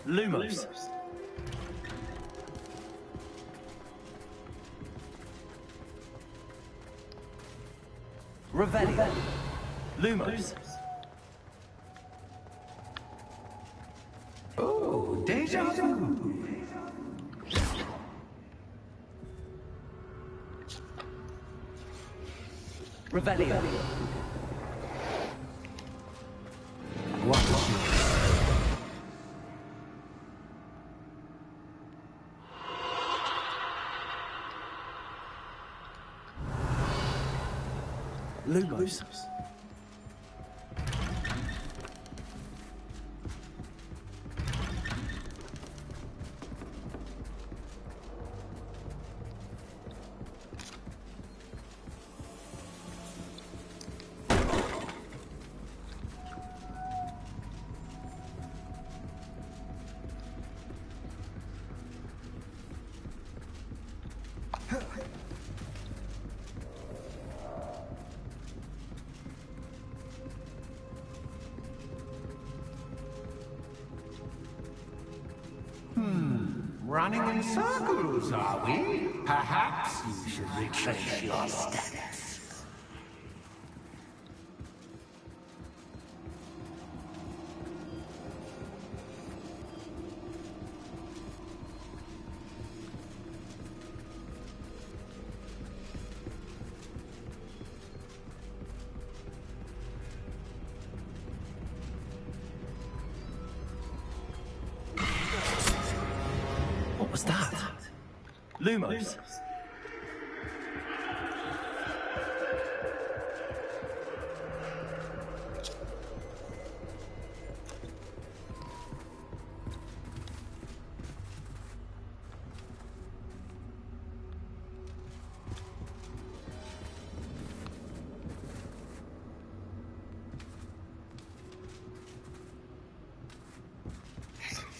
Lumos. Revelio. Lumos. Oh, deja vu. Revelio. Lumos. Running in circles, are we? Perhaps you should retrace your steps. What was that? Lumos.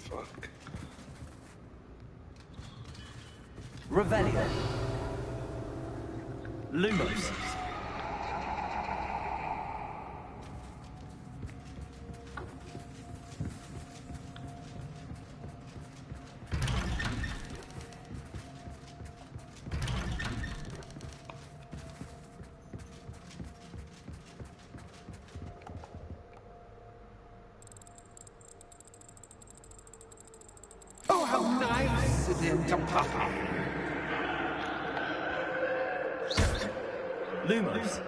Fuck. Revelio. Lumos. Oh, how nice it is to Papa. Lumos.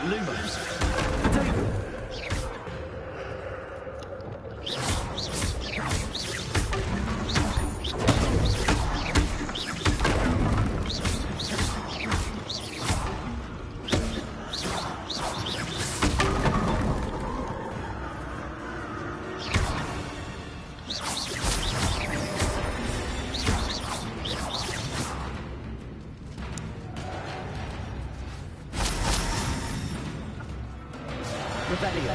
Lumos. Potato. Revelio.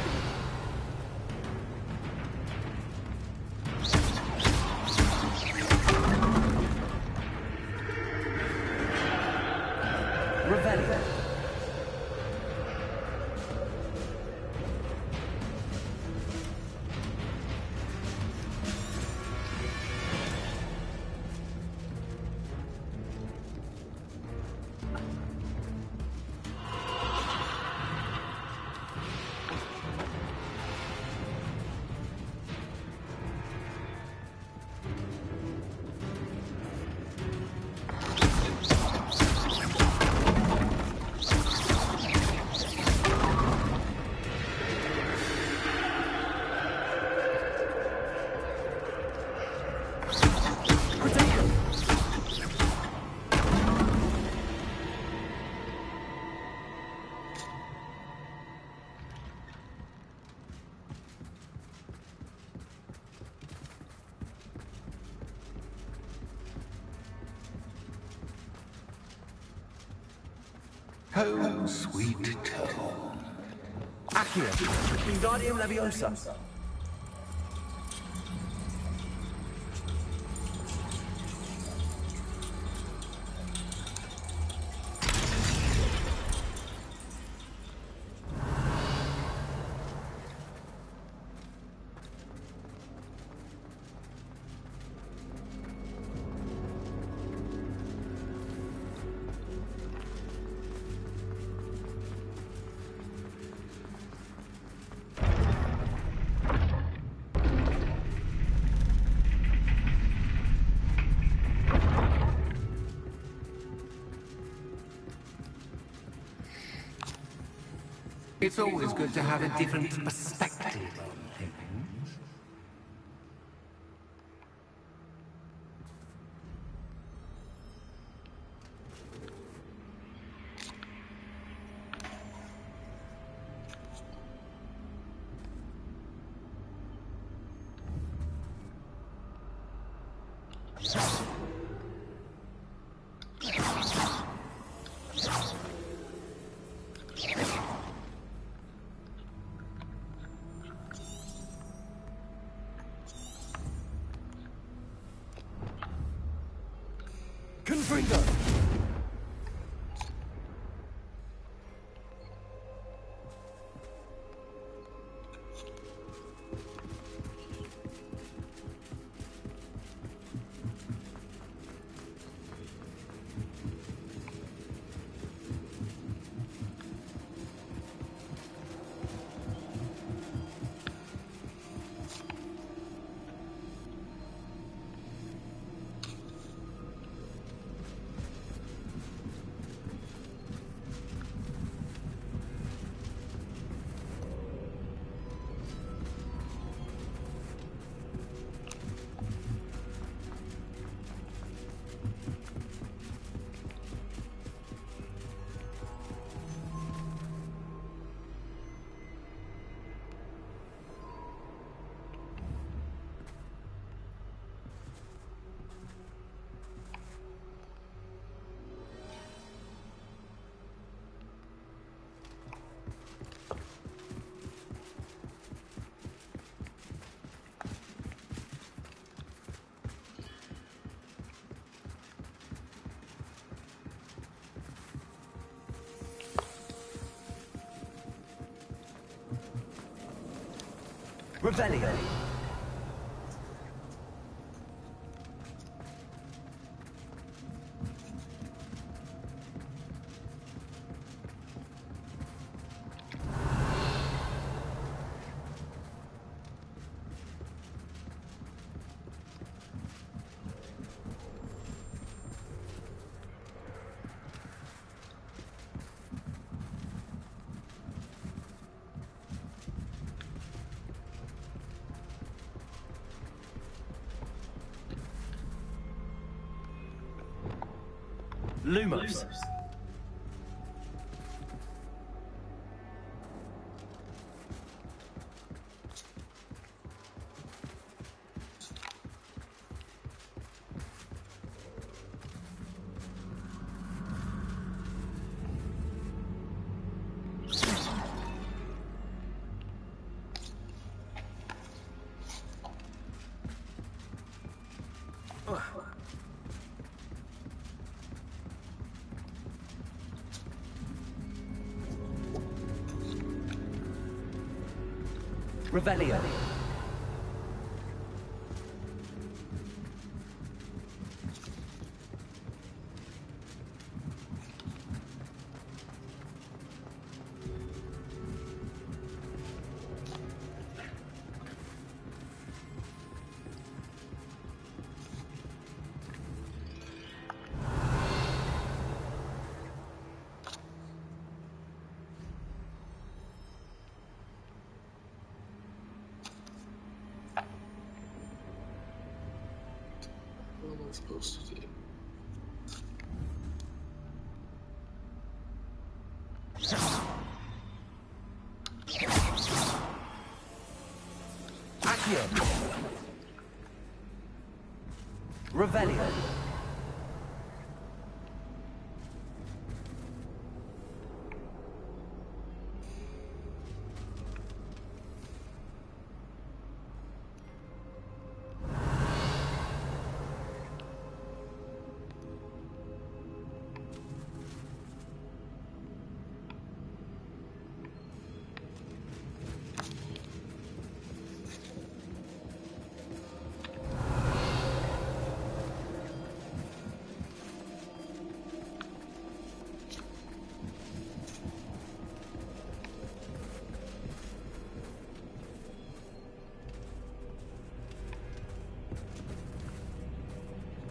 Revelio. Home, sweet home. Accio. Wingardium Leviosa. It's always good to have a different perspective on things. Confringo. Revelio. Lumos. Revelio. What am I supposed to do? Accio. Revelio.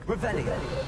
Revelio.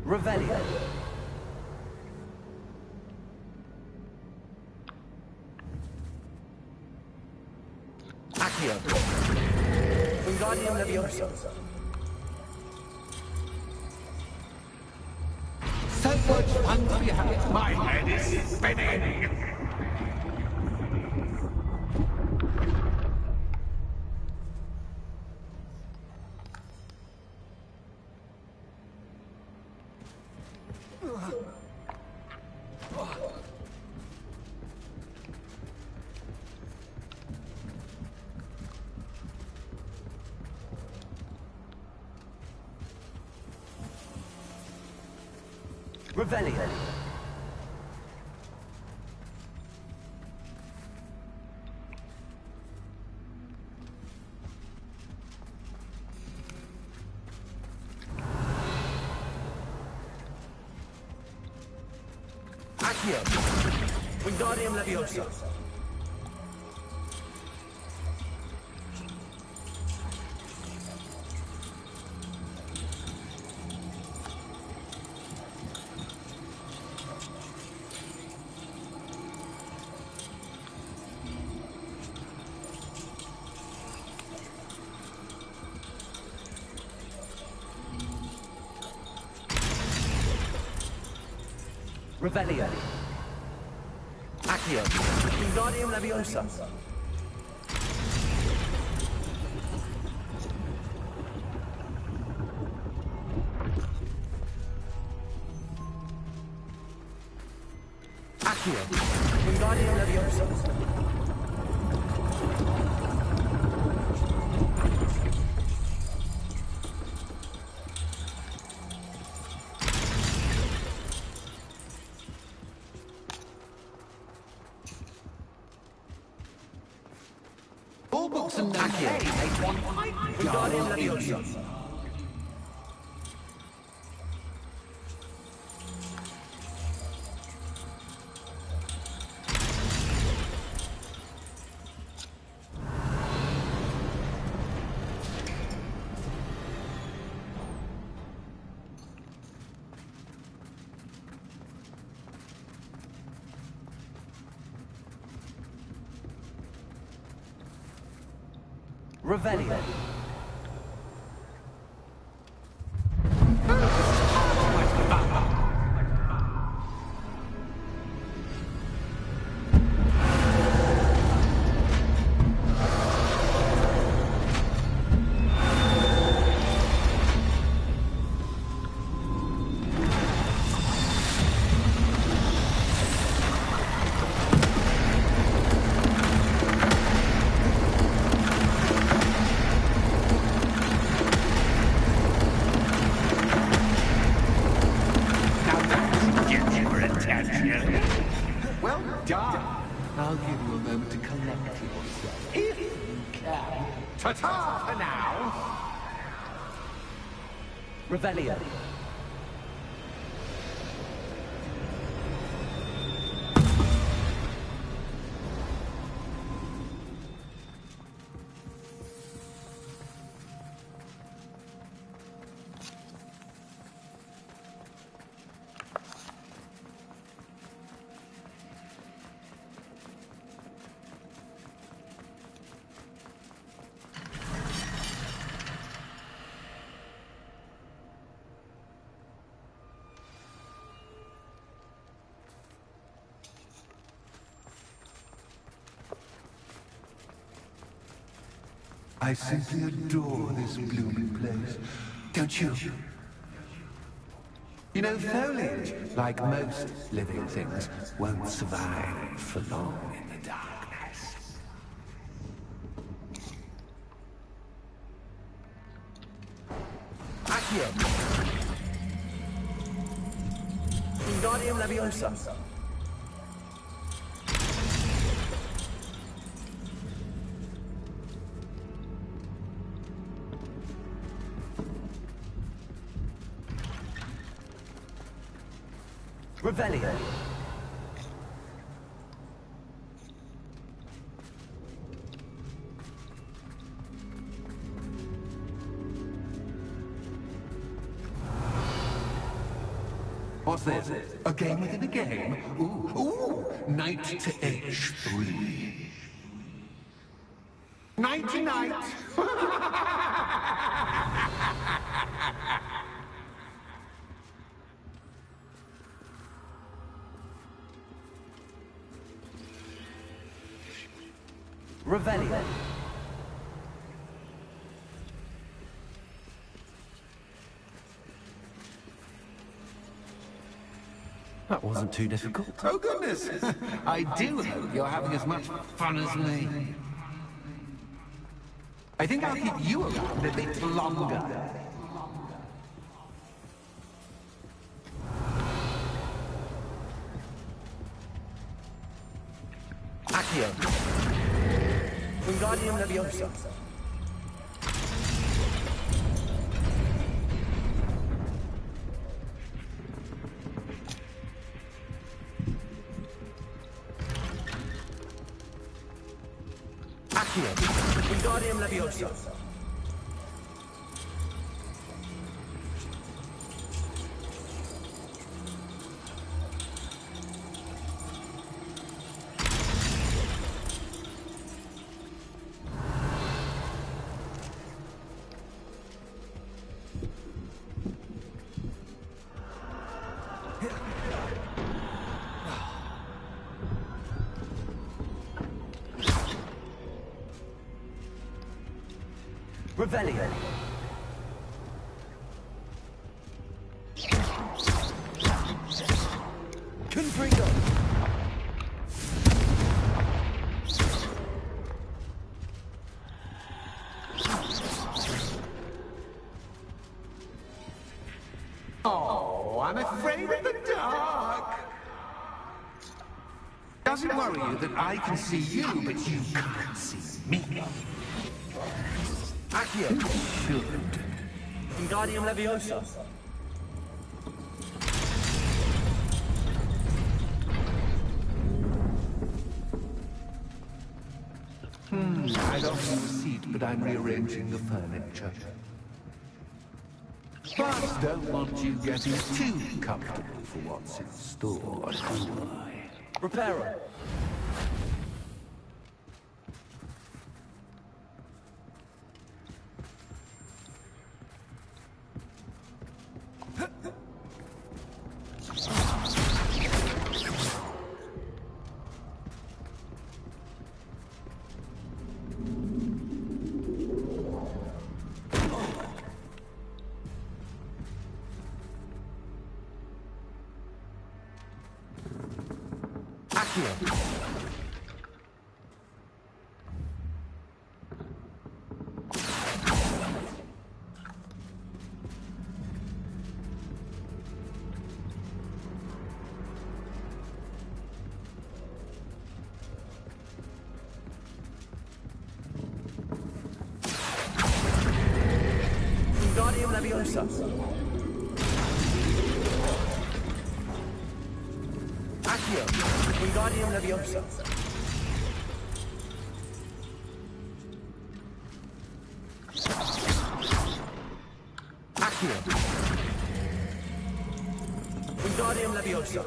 Revelio. Accio. Leviosa. So much fun to be had. My head is spinning. Revelio. Accio. Wingardium Leviosa. Revelio. Accio. Wingardium Leviosa. Accio. Wingardium Leviosa. All books and no pay make one Wingardium Leviosa. Revelio. Well done. I'll give you a moment to collect yourself, if you can. Ta-ta for now. Revelio. I simply adore this blooming place. Don't you? You know, foliage, like most living things, won't survive for long in the darkness. Accio. Wingardium Leviosa. Revelio. What's this? A game within a game? Ooh, knight to H3. Nighty-night. Revelio. That wasn't too difficult. Oh, goodness. I do hope you're having as much fun as me. I think I'll keep you around a bit longer. Accio. Wingardium Leviosa. Accio. Wingardium Leviosa. Revelio. Confringo. Oh, I'm afraid of the dark. Doesn't worry you that I can see you, but you can't see me. Accio. Should. Wingardium Leviosa. I'd offer you a seat, but I'm rearranging the furniture. But don't want you getting too comfortable for what's in store, do I? Reparo. Accio. Wingardium Leviosa. Accio. Wingardium Leviosa. Accio. Wingardium Leviosa.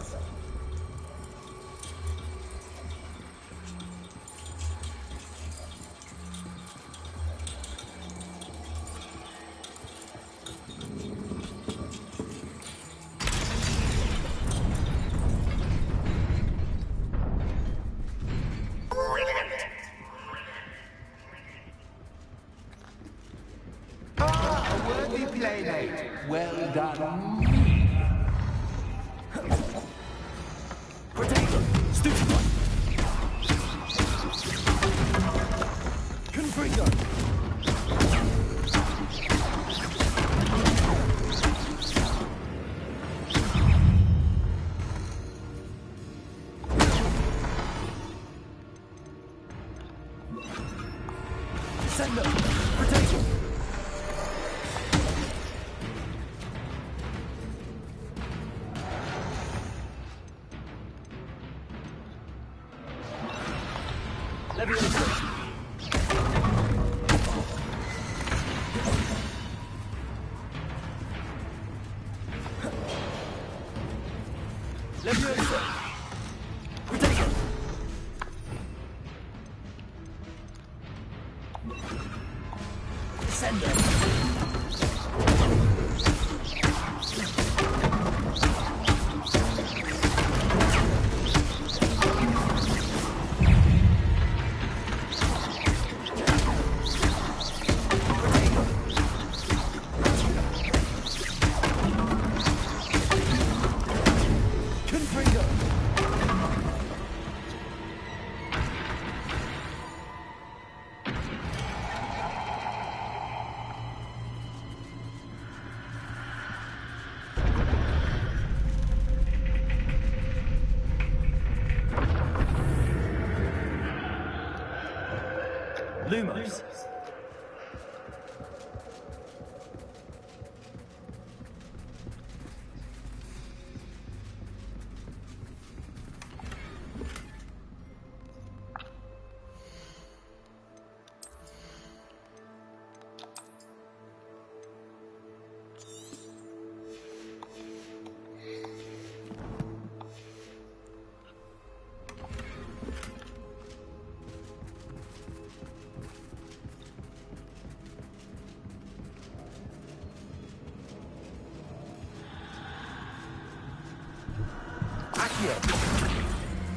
A worthy playmate. Well done. Potato. Stupefy. Confringo. Sendo. Potato. Leviosa. Leviosa. Potato. Lumos.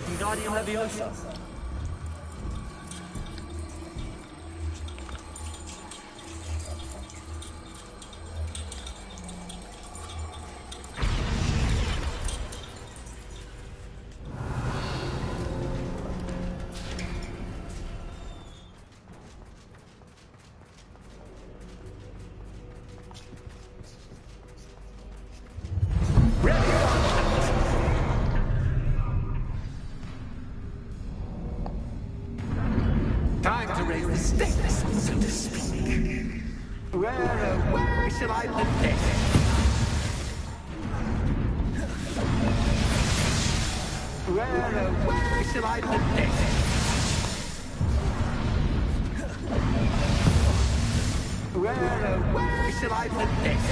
Wingardium Leviosa. Time to raise the stakes, so to speak. Where shall I put this? Where shall I put this? Where shall I put this?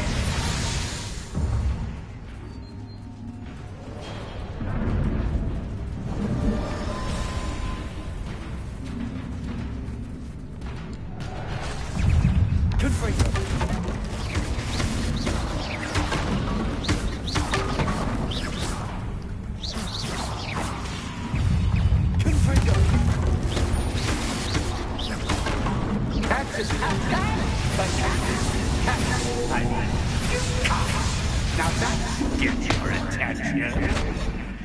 Now that should get your attention.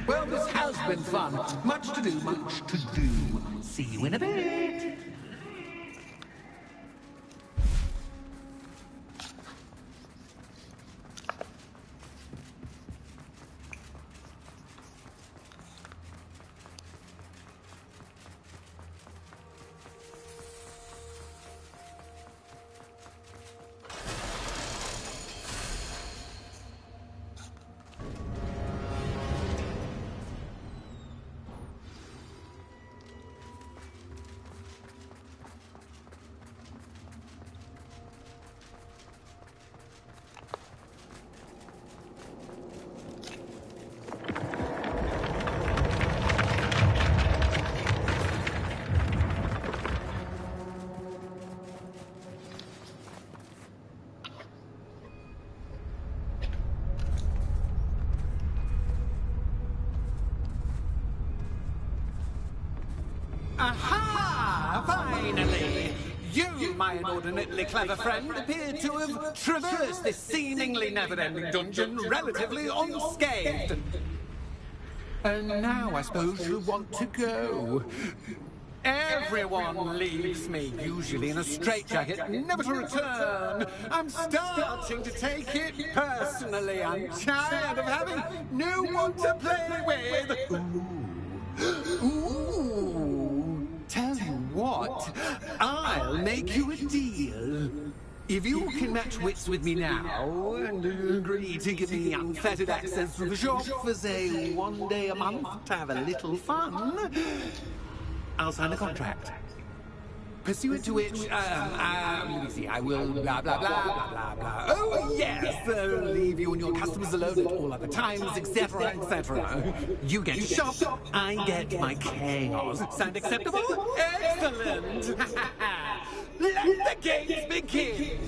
Well, this has been fun. Much to do, much to do. See you in a bit. Aha! Finally! You, my inordinately clever friend, appear to have traversed this seemingly never-ending dungeon relatively unscathed. And now I suppose you want to go. Everyone leaves me, usually in a straitjacket, never to return. I'm starting to take it personally. I'm tired of having no one to play with. Ooh. Tell you what, I'll make you a deal. If you can match wits with me now and agree to give me unfettered access to the shop for, say, 1 day a month to have a little fun, I'll sign a contract. Pursuant to which, let me see, I will blah, blah, blah, blah, blah, blah. Oh, yes, leave you and your customers alone at all other times, etc., etc. You get to shop, I get my chaos. Sound acceptable? Excellent! Let the games begin!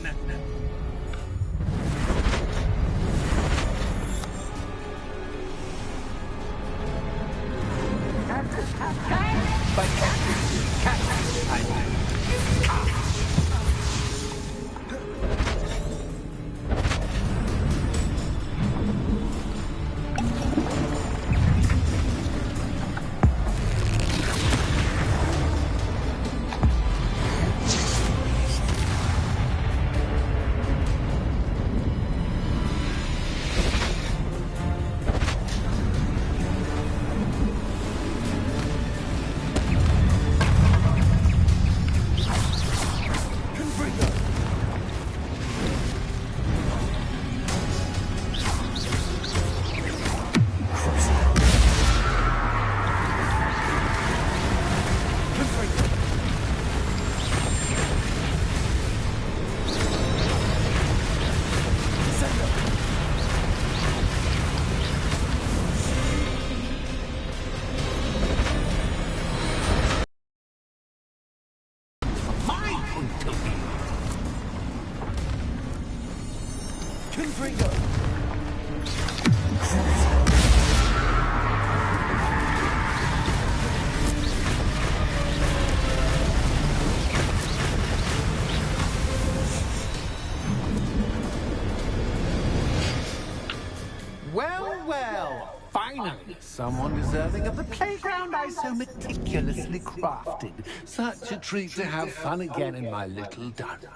Well, well. Finally, someone deserving of the playground I so meticulously crafted. Such a treat to have fun again in my little dungeon.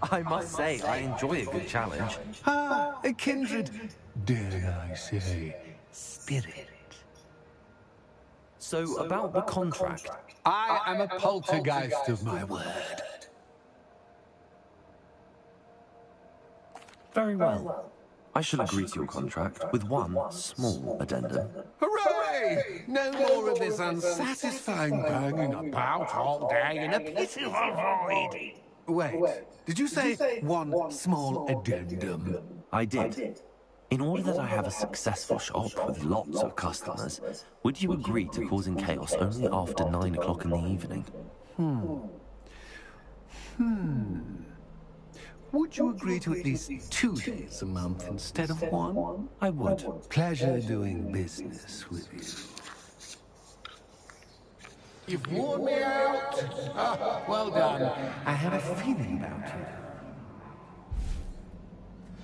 I must say, I enjoy a good challenge. Ah, a kindred, dare I say, spirit. So, about the contract. I am a poltergeist of my word. Very well. I shall agree to your contract with one small addendum. Hooray! No more of this unsatisfying banging about all day in a pitiful void. Wait, did you say one small addendum? I did. In order that I have a successful shop with lots of customers, would you agree to causing chaos only after 9 o'clock in the evening? Would you agree to at least 2 days a month instead of 1? I would. Pleasure doing business with you. You've worn me out. Ah, well done. I have a feeling about you.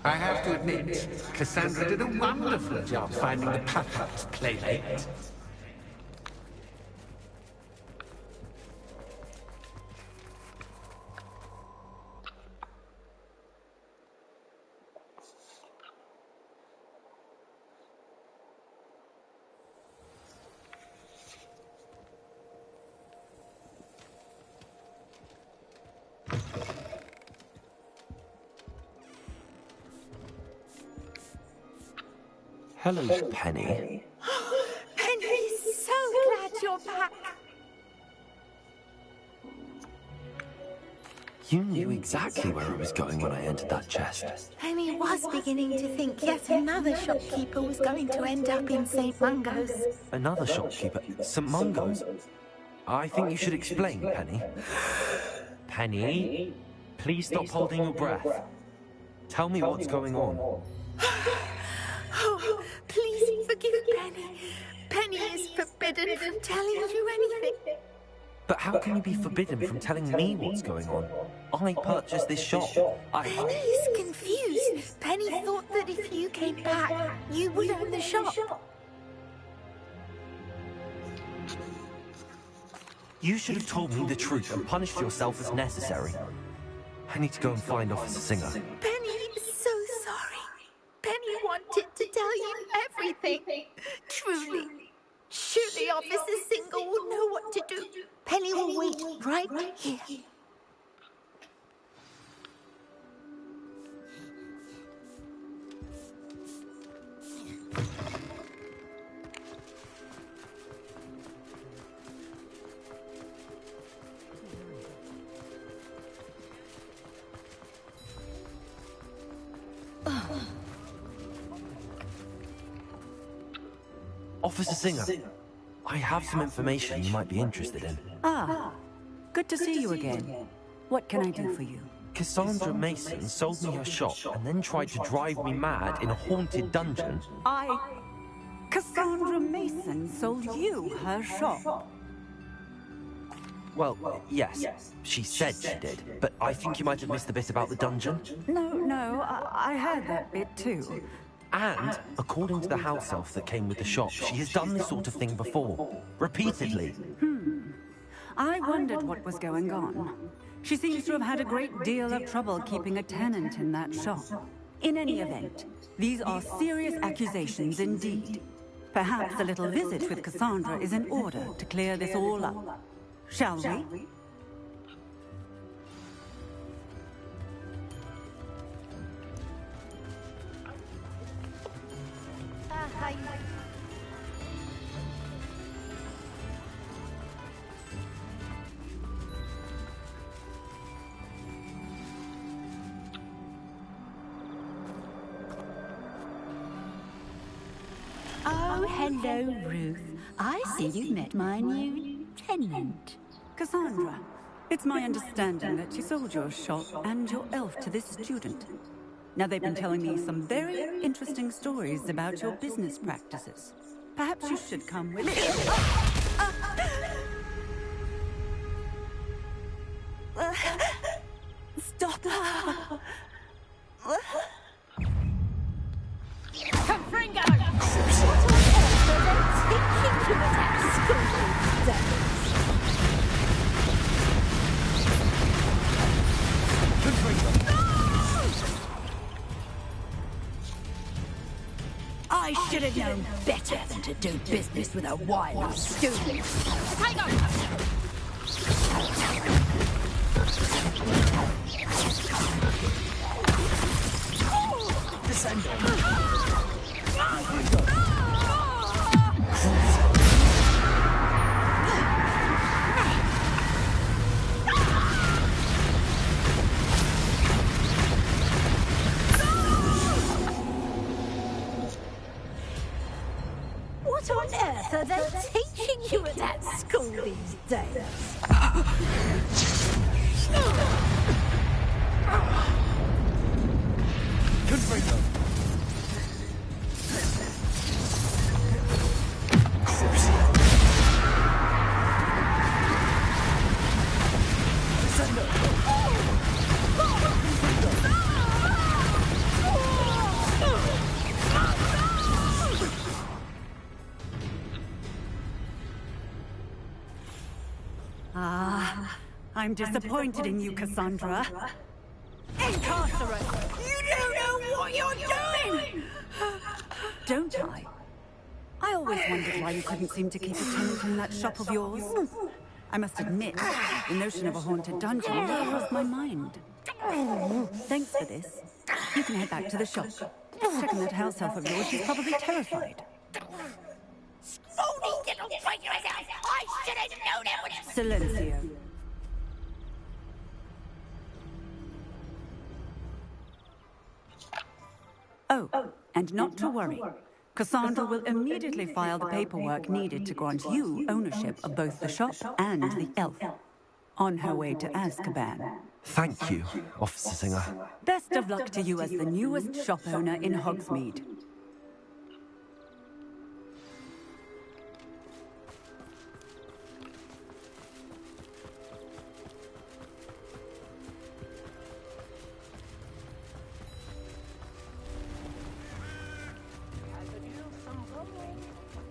I have to admit, Cassandra did a wonderful job finding the perfect playmate. Hello, Penny. Penny, so glad you're back. You knew exactly where I was going when I entered that chest. Penny was beginning to think yet another shopkeeper was going to end up in St. Mungo's. Another shopkeeper? St. Mungo's? I think you should explain, Penny. Penny, please stop holding your breath. Tell me what's going on. Oh, please forgive Penny. Penny is forbidden from telling you anything. But how can you be forbidden from telling me what's going on? I purchased this shop. Penny is confused. Penny thought that if you came back, you would own the shop. You should have told me the truth and punished yourself as necessary. I need to go and find Officer Singer. Penny is so sorry. Penny wanted to tell you everything. Truly. Surely Officer Singer will know what to do. Penny will wait right here. Officer Singer, I have some information you might be interested in. Ah, good to see you again. What can I do for you? Cassandra Mason sold me her shop and then tried to drive me mad in a haunted dungeon. Cassandra Mason sold you her shop? Well, yes, she said she did, but I think you might have missed the bit about the dungeon. No, I heard that bit too. And, according to the house elf that came with the shop, she has done this sort of thing before. Repeatedly. I wondered what was going on. She seems to have had a great deal of trouble keeping a tenant in that shop. In any event, these are serious accusations indeed. Perhaps a little visit with Cassandra is in order to clear this all up. Shall we? Oh, hello, Ruth. I see you've met my new tenant. Cassandra, it's my understanding that you sold your shop and your elf to this student. Now, they've been telling me some very interesting stories about your business practices. Perhaps you should come with me. Stop her. I should have known better than to do business with a wily student. What on earth are they teaching you at that school these days? Confringo. I'm disappointed in you, Cassandra. Incarcerate! You don't know what you're doing! Don't I? I always wondered why you couldn't seem to keep a tenant in that shop of yours. I must admit, the notion of a haunted dungeon never crossed my mind. Thanks for this. You can head back to the shop. Check on that house elf of yours, she's probably terrified. Scrawny little traitor yourself! I should have known it was... Silencio. Oh, and not to worry. Cassandra will immediately file the paperwork needed to grant you ownership of both the shop and the elf. On her way to Azkaban. Thank you, Officer Singer. Best of luck to you as the newest shop owner in Hogsmeade.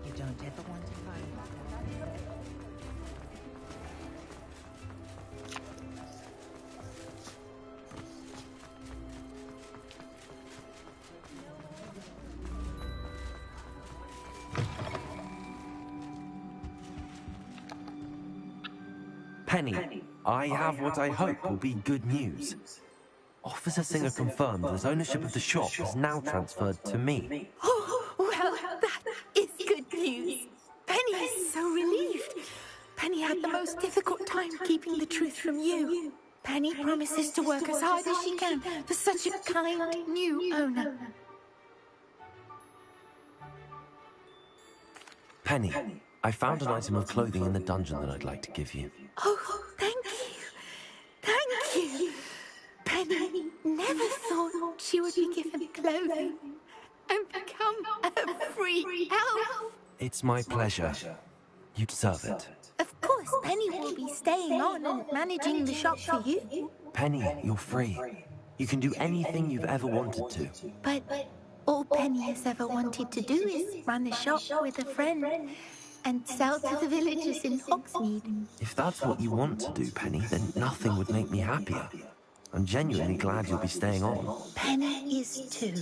You don't ever want to find Penny, I have what I hope will be good news. Officer Singer confirmed that ownership of the shop is now transferred to me. Oh, well, that is good news. Penny is so relieved. Penny had the most difficult time keeping the truth from you. Penny promises to work as hard as she can for such a kind new owner. Penny, I found an item of clothing in the dungeon that I'd like to give you. Oh, thank you. Thank you. Penny never thought she would be given clothing and become a free elf. It's my pleasure. You deserve it. Of course, Penny will be staying on and managing the shop for you. Penny, you're free. You can do anything you've ever wanted to. But all Penny has ever wanted to do is run a shop with a friend and sell to the villagers in Hogsmeade. If that's what you want to do, Penny, then nothing would make me happier. I'm genuinely glad you'll be staying on. Penny is too.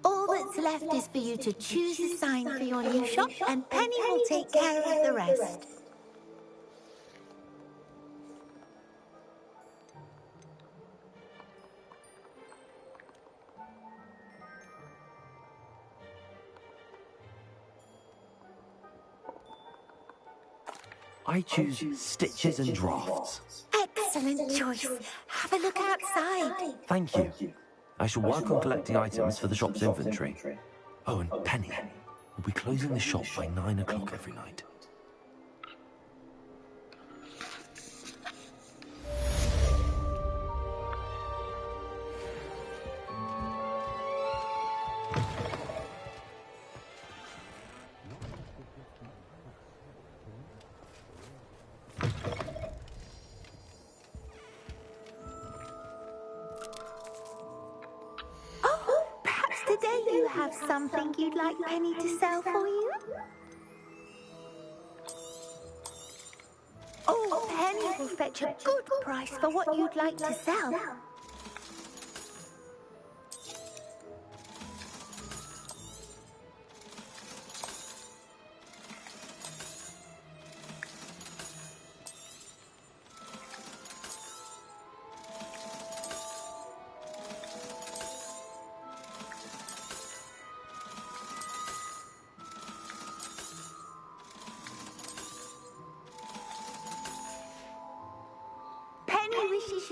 All that's left is for you to choose a sign for your new shop, and Penny will take care of the rest. I choose stitches and drafts. Excellent choice. Have a look outside. Thank you. I shall work on collecting items for the shop's inventory. Oh, and Penny, we'll be closing the shop by 9 o'clock every night. Today you have something you'd like Penny to sell for you? Oh, Penny will fetch a good price for what you'd like to sell.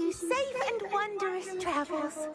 you safe and wondrous travels.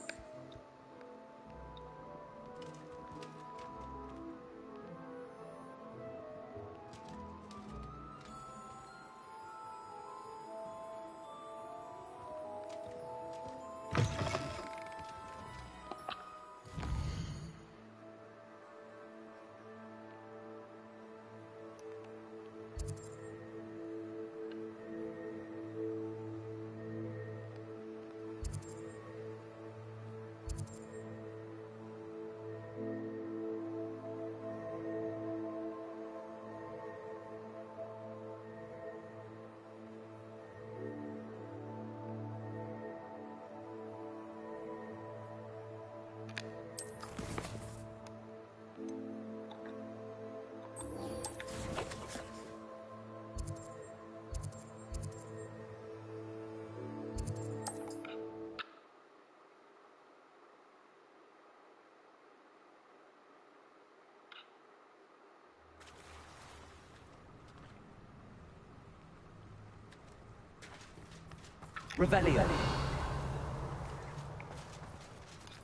Revelio.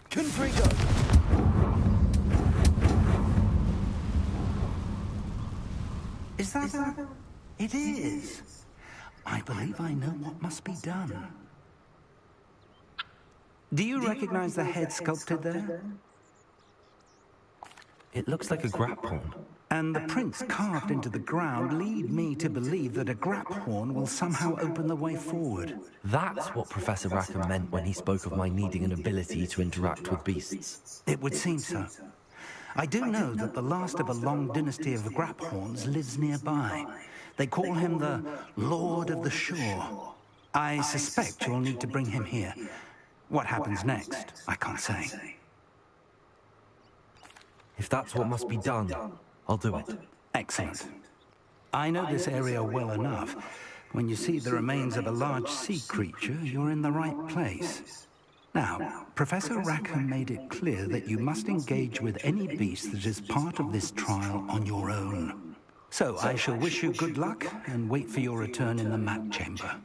Confrigo. Is that a... It is. I believe I know what must be done. Do you recognize the head sculpted there? It looks like a grap horn. And the prints carved into the ground lead me to believe that a grap horn will somehow open the way forward. That's what Professor Rackham meant when he spoke of my needing an ability to interact with beasts. It would seem so. I do know that the last of a long dynasty of grap horns lives nearby. They call him the Lord of the Shore. I suspect you'll need to bring him here. What happens next, I can't say. If that's what must be done, I'll do it. Excellent. I know this area well enough. When you see the remains of a large sea creature, you're in the right place. Now, Professor Rackham made it clear that you must engage with any beast that is part of this trial on your own. So I shall wish you good luck and wait for your return in the map chamber.